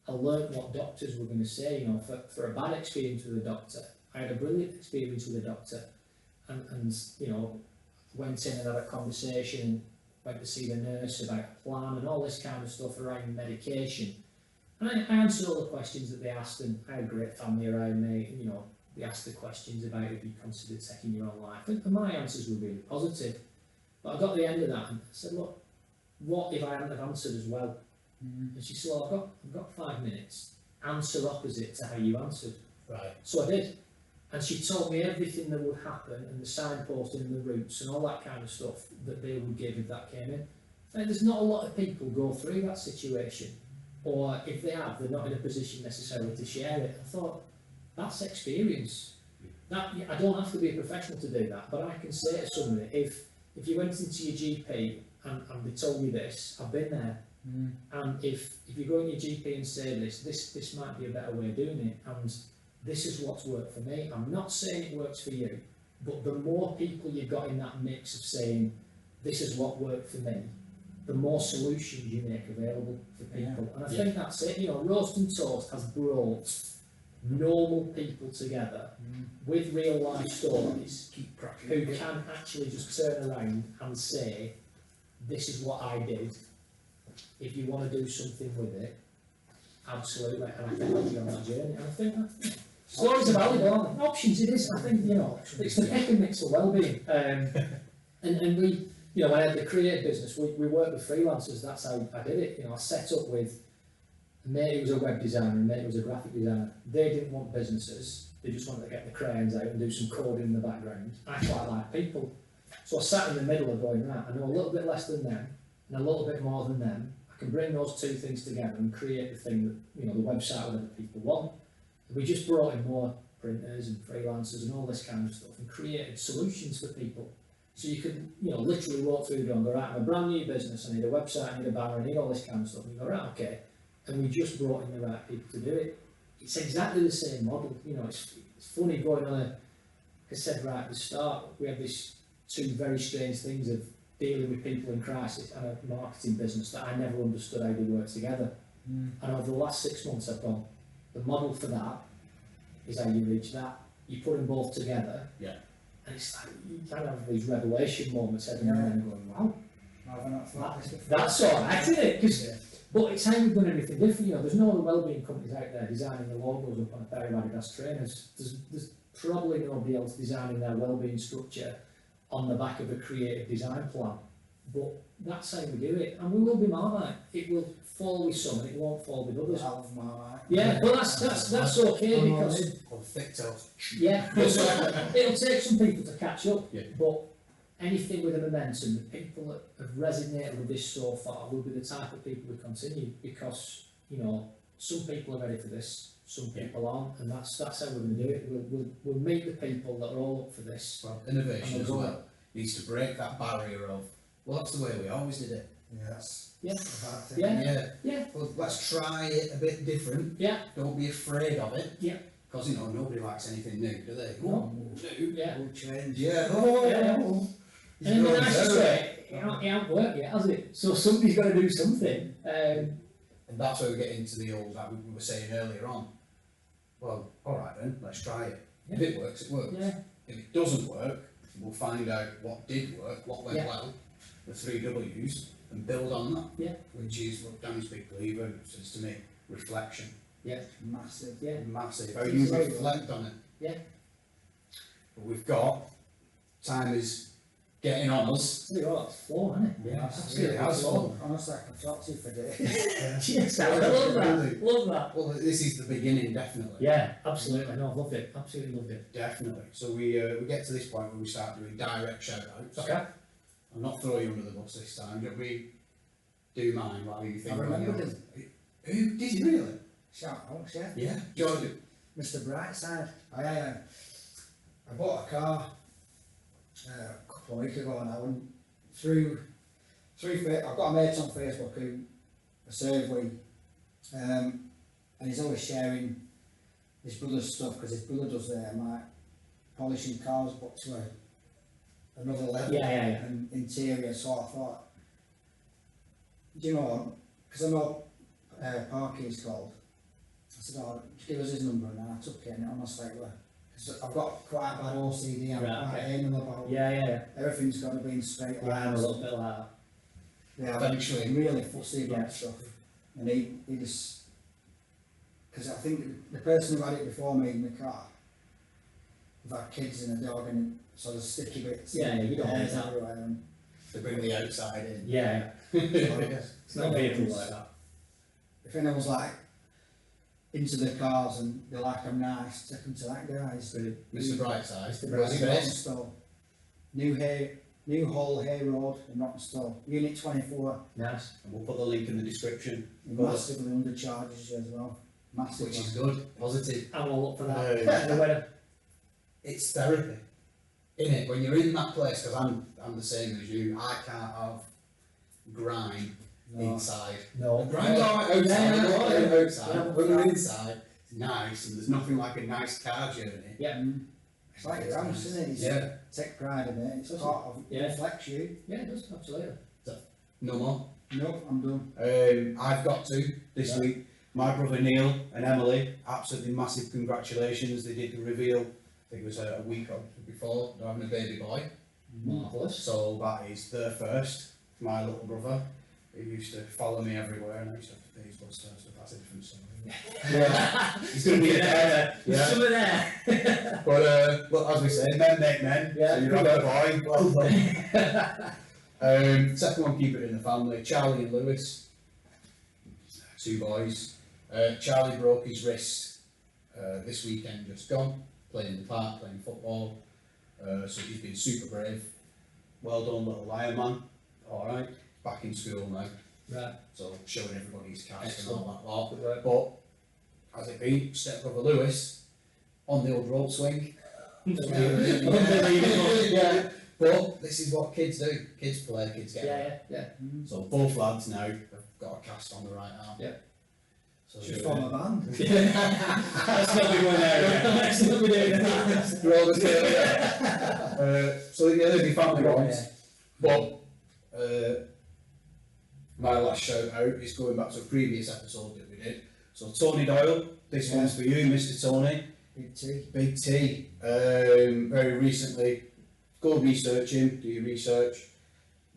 I learned what doctors were going to say, you know, for a bad experience with a doctor. I had a brilliant experience with a doctor, and you know, went in and had a conversation. went to see the nurse about a plan and all this kind of stuff around medication. And I answered all the questions that they asked, and I had a great family around me, and, you know, they asked the questions about if you considered taking your own life, and my answers were really positive. But I got to the end of that and I said, look, what if I hadn't have answered as well? And she said, well, I've got 5 minutes, answer opposite to how you answered. Right. So I did. And she told me everything that would happen, and the signposting and the routes and all that kind of stuff that they would give if that came in. And there's not a lot of people go through that situation, or if they have, they're not in a position necessarily to share it. I thought, that's experience. That, I don't have to be a professional to do that, but I can say to somebody, if you went into your GP and they told me this, I've been there. And if you go in your GP and say this might be a better way of doing it, and this is what's worked for me. I'm not saying it works for you, but the more people you've got in that mix of saying, this is what worked for me, the more solutions you make available for people. And I think that's it. You know, Roast and Toast has brought normal people together with real life stories who can actually just turn around and say, this is what I did. If you want to do something with it, absolutely. And I think I'll be on that journey. And I think that stories are valuable, aren't they? Options it is. I think, you know, it's the pick and mix for well-being. And we, you know, when I had the creative business, we worked with freelancers. That's how I did it. You know, I set up with a mate who was a web designer and a mate who was a graphic designer. They didn't want businesses. They just wanted to get the crayons out and do some coding in the background. I quite like people. So I sat in the middle of going, right, I know a little bit less than them and a little bit more than them. I can bring those two things together and create the thing that, you know, the website whatever people want. And we just brought in more printers and freelancers and all this kind of stuff and created solutions for people. So you could, you know, literally walk through the door and go, right, I'm a brand new business, I need a website, I need a banner, I need all this kind of stuff. And you go, right, okay. And we just brought in the right people to do it. It's exactly the same model. You know, it's funny going on like I said right at the start, we have these two very strange things of dealing with people in crisis and a marketing business that I never understood how they work together. And over the last 6 months I've gone, the model for that is how you reach that. You put them both together. Yeah. And it's like, you kind of have these revelation moments every now and then going, wow, that's alright, isn't it? But it's how we've done everything different. You know, there's no other wellbeing companies out there designing the logos up on a pair of Adidas trainers. There's probably nobody else designing their wellbeing structure on the back of a creative design plan. But that's how we do it, and we will be Marmite. It will fall with some, and it won't fall with others. Yeah, but that's okay because thick toast. Yeah, it'll take some people to catch up. Yeah. But anything with a momentum, the people that have resonated with this so far will be the type of people who continue, because, you know, some people are ready for this, some people aren't, and that's how we're going to do it. We'll meet the people that are all up for this. Well, innovation as well needs to break that barrier of, well, that's the way we always did it. Yeah. Well, let's try it a bit different. Yeah. Don't be afraid of it. Yeah. Because, you know, nobody likes anything new, do they? No. Yeah. We'll change. Yeah. And in the nicest way, it hasn't worked yet, has it? So somebody's got to do something. And that's where we get into the old, like we were saying earlier on. Well, alright then, let's try it. Yeah. If it works, it works. Yeah. If it doesn't work, we'll find out what did work, what went well, the 3 W's, and build on that. Yeah. Which is what Danny's big believer says to me, reflection. Yeah. Massive. Yeah. Massive. How you reflect on it. Yeah. But we've got, time is getting on us. It's fun, isn't it? Yeah, absolutely. It has fun. Honestly, I can talk to you for days. Yes, I love that. Love that. Well, this is the beginning, definitely. Yeah, absolutely. No, I've loved it. Absolutely loved it. Definitely. So we get to this point where we start doing direct shout-outs. Okay. I'll not throw you under the bus this time. Don't we do mine while you think? I remember him. Who did you really? Shout out, yeah. Yeah. George. Mr. Brightside. I bought a car a couple of weeks ago now, and through I've got a mate on Facebook who I serve with, and he's always sharing his brother's stuff, because his brother does like polishing cars, but to another level and interior. So I thought, do you know what? Because I know Parky is called. I said, oh, just give us his number, and I took it, and honestly, because I've got quite a bad OCD, I'm quite anal about everything's got to be in straight lines. I'm a little bit like that. They are eventually. really fussy about stuff, and he just, because I think the person who had it before me in the car, they've had kids and a dog and sort of sticky bits. Yeah, you don't want that. everywhere. And To bring the outside in. Yeah, it's not a vehicle like that. if anyone's like into the cars and they like them nice, take them to that guy's. Mr. Brightside. Mr. Where's he Brightside, based? Rockstall. New Hall Hay Road in Rockstall, Unit 24. Nice. And we'll put the link in the description. Massively undercharges you as well. Massively. Which is good, positive. I'm all up for that. It's therapy, innit? When you're in that place, because I'm the same as you, I can't have grime inside. No. Grime's alright outside, outside. Yeah. When we're inside, it's nice, and there's nothing like a nice car journey. Yeah. It's like your house, isn't it? Yeah. Take pride in it. It's part of Yeah. reflects you. Yeah, it does, absolutely. No more. Nope, I'm done. I've got to this week. My brother Neil and Emily, absolutely massive congratulations. They did the reveal, I think it was a week before, they're having a baby boy. Marvellous. So that is their first. My little brother, he used to follow me everywhere, and I used to have to pay his bus fare, so that's a different story. Yeah, he's going to be there. Yeah. Some of there. But look, as we say, men make men. Yeah. So you're having a boy. Well done. Second one, keep it in the family. Charlie and Lewis, 2 boys. Charlie broke his wrist this weekend, just gone, playing in the park, playing football. So he's been super brave. Well done, little lion man. All right, back in school now. Right. So showing everybody his cast and Excellent. all that lot. Good work. But as it be, stepbrother Lewis on the old rope swing. Unbelievable. Yeah. But this is what kids do. Kids play, kids get Yeah, yeah. So both lads now have got a cast on the right arm. Yeah. So Should form a band. Let's not be going there again. Let's not be doing that. They're all the same, yeah. So yeah, they'll be family ones. But my last shout out is going back to a previous episode that we did. So Tony Doyle, this one's for you, Mr. Tony. Big T. Big T. Very recently, go research him, do your research.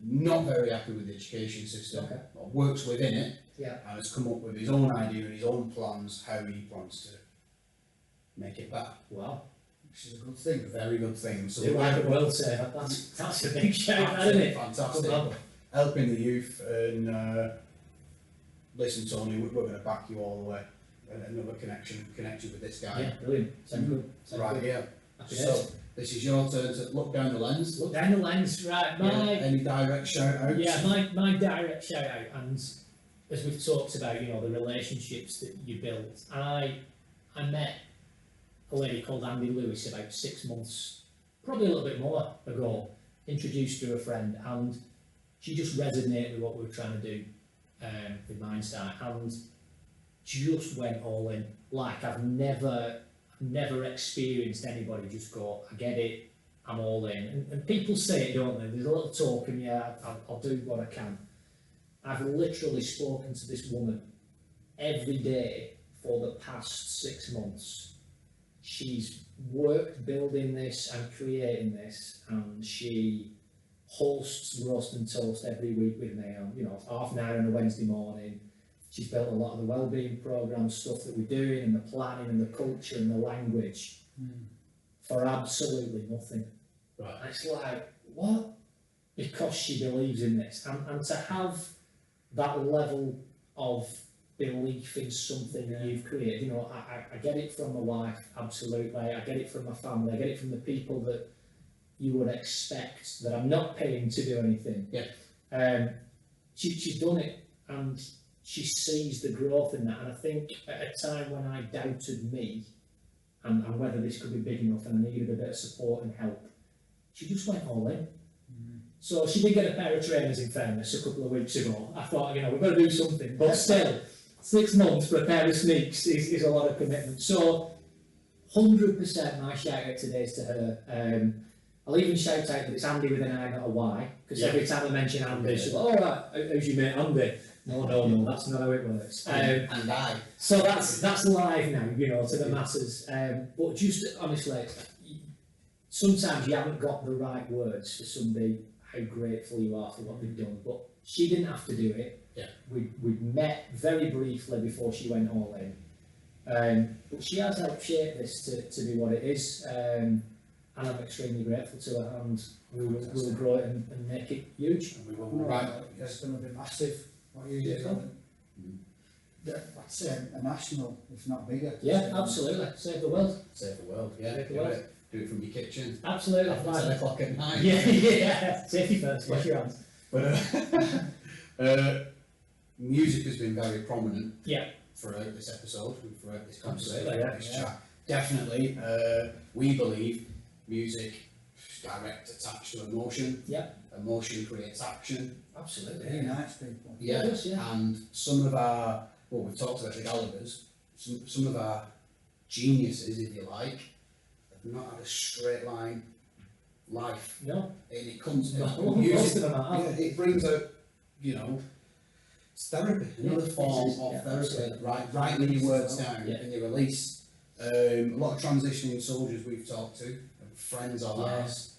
Not very happy with the education system. Okay. But works within it. Yeah. And has come up with his own idea and his own plans how he plans to make it better. Wow. Which is a good thing. A very good thing. So Do like a world saver. That's a big shout, isn't it? fantastic. Good man. Helping the youth and listen, Tony, we're going to back you all the way. Another connection with this guy. Yeah, brilliant. Sounds good. Sounds Right good. here. Happy So days. this is your turn to look down the lens. Look down the lens, right? Any direct shout outs? Yeah, my direct shout out, and as we've talked about, you know, the relationships that you build. I met a lady called Andi Lewis about 6 months, probably a little bit more ago, introduced to a friend, and she just resonated with what we were trying to do with Mindsight, and just went all in. Like I've never experienced anybody just go, I get it, I'm all in. And people say it, don't they? There's a little talk and yeah, I'll do what I can. I've literally spoken to this woman every day for the past 6 months. She's worked building this and creating this, and she hosts Roast and Toast every week with me on, you know, 9:30 on a Wednesday morning. She's built a lot of the wellbeing programme stuff that we're doing, and the planning and the culture and the language for absolutely nothing. Right. And it's like, what? Because she believes in this. And to have that level of belief in something that you've created, you know, I get it from my wife, absolutely. I get it from my family. I get it from the people that you would expect that I'm not paying to do anything. Yeah. She's done it, and she sees the growth in that. And I think at a time when I doubted me and whether this could be big enough and I needed a bit of support and help, she just went all in. So she did get a pair of trainers, in fairness, a couple of weeks ago. I thought, you know, we've got to do something, but still, 6 months for a pair of sneaks is a lot of commitment. So 100% my shout out today is to her. I'll even shout out that it's Andi with an I, not a Y, because every time I mention Andi, she's like, oh, right, how's your mate Andi? No, that's not how it works. And I. So that's live now, you know, to the masses. But just honestly, sometimes you haven't got the right words for somebody, how grateful you are for what they've done. But she didn't have to do it. Yeah. We'd met very briefly before she went all in. But she has helped shape this to be what it is. And I'm extremely grateful to her, and we'll grow it and make it huge. And we will, right. It's going to be massive. What you do, I'd say a national, if not bigger. Yeah, absolutely. Save the world. Save the world, yeah. Save the world. Do it from your kitchen. Absolutely. After 10 o'clock at night. Yeah. Safety first. Wash your hands. But music has been very prominent. Yeah. Throughout this episode, and throughout this Absolutely, conversation, this chat. Definitely, we believe music is direct attached to emotion. Yeah. Emotion creates action. Absolutely. It unites people. Yeah. It does, yeah. And some of our, well, we've talked about the Gallaghers, some of our geniuses, if you like, have not had a straight line life. No. And it comes No, music, most of them are. yeah, it brings out, you know, it's therapy, another form of therapy, writing your words down and you release. A lot of transitioning soldiers we've talked to, and friends of ours,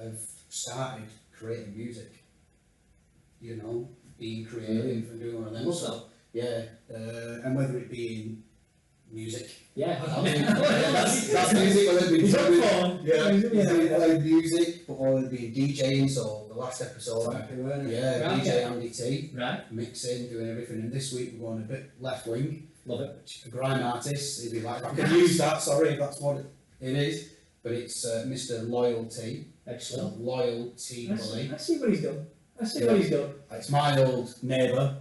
have started creating music, you know, being creative and doing one of them. So, yeah, and whether it be in music. Yeah. That's music, whether it be Yeah. music, or whether it be DJing. So the last episode, DJ Andi T, Right. mixing, doing everything. And this week we're going a bit left wing. Love it. A grime artist, if you like. I can use that. Sorry if that's what it is, but it's Mr. Loyalty. Excellent. Loyalty. I see what he's done. It's my old neighbour,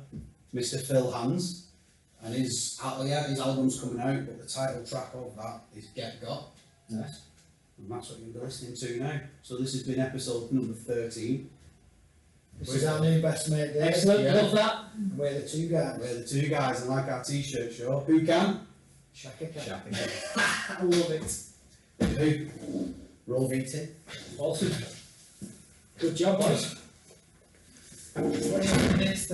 Mr. Phil Hands. And his album's coming out, but the title track of that is Get Got. Nice. And that's what you'll be listening to now. So this has been episode number 13. This is our new best mate, Dave. Excellent. Love that. And we're the two guys. We're the two guys, and like our t-shirt show, who can? Shaka can. Shaka can. I love it. Who? Roll VT. Awesome. Good job, boys. 20 minutes.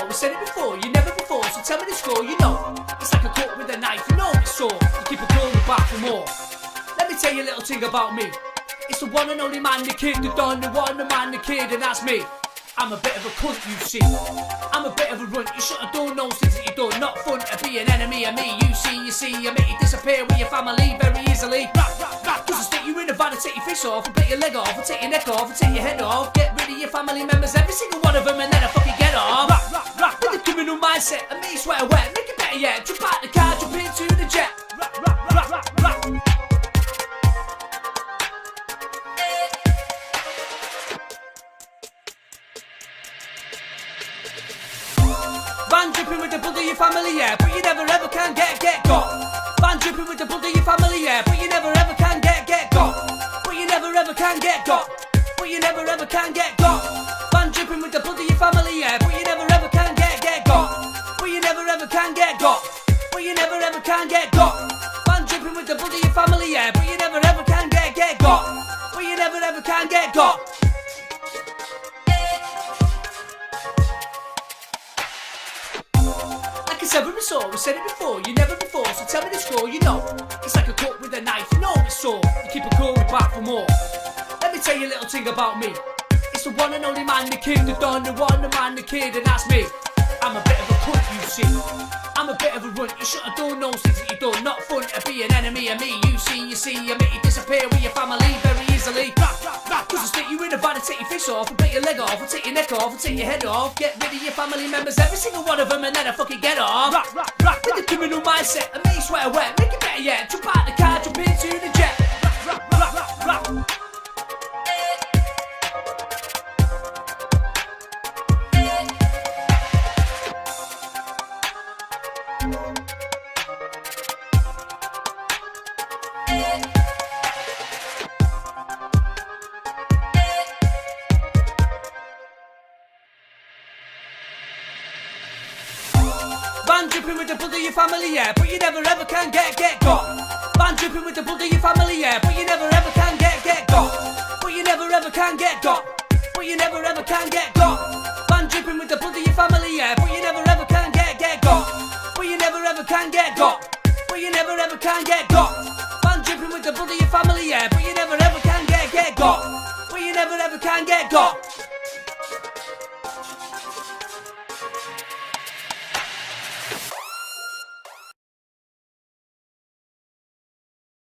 We said it before, you never before, so tell me the score, you know. It's like a cut with a knife, you know it's sore. You keep a going back for more. Let me tell you a little thing about me. It's the one and only man, the kid, the don, the one, the man, the kid, and that's me. I'm a bit of a cunt, you see. I'm a bit of a runt, you should have done those things that you done. Not fun to be an enemy of me, you see, I make you disappear with your family very easily. Cause I stick you in a van and take your face off, and break your leg off, and take your neck off, and take your head off. Get rid of your family members, every single one of them, and then I fucking get off. With the criminal mindset, and me sweat wet, make it better yet. Jump out the car, jump into the jet. Van dripping with the blood of your family, yeah, but you never ever can get got. Van dripping with the blood of your family, yeah, but you never ever can get got. But you never ever can get got. But you never ever can get got. Van dripping with the blood of your family, yeah, but you never ever can get got. But you never ever can get got. But you never ever can get got. Van dripping with the blood of your family, yeah, but you never ever can get got. But you never ever can get got. Like I said we said it before, you never before, so tell me the score, you know. It's like a cut with a knife, you know it's sore. You keep a cool, back for more. Let me tell you a little thing about me. It's the one and only man, the kid, the don, the one, the man, the kid, and that's me. I'm a bit of a cunt, you see. I'm a bit of a runt, you should have done those things that you done. Not fun to be an enemy of me, you see, I make you disappear with your family very easily. Cause I stick you in a van and take your face off, and break your leg off, and take your neck off, and take your head off. Get rid of your family members, every single one of them, and then I fucking get off. With the criminal mindset, and make you sweat wet, make it better yet. Jump out the car, jump into the jet. Band dripping with the blood of your family, yeah, but you never ever can get got. Band dripping with the blood of your family, yeah, but you never ever can get got. But you never ever can get got. But you never ever can get got. Band dripping with the blood of your family, yeah, but you never ever can get got. But you never ever can get got. But you never ever can get got. Band dripping with the blood of your family, yeah, but you never ever can get got. But you never ever can get got.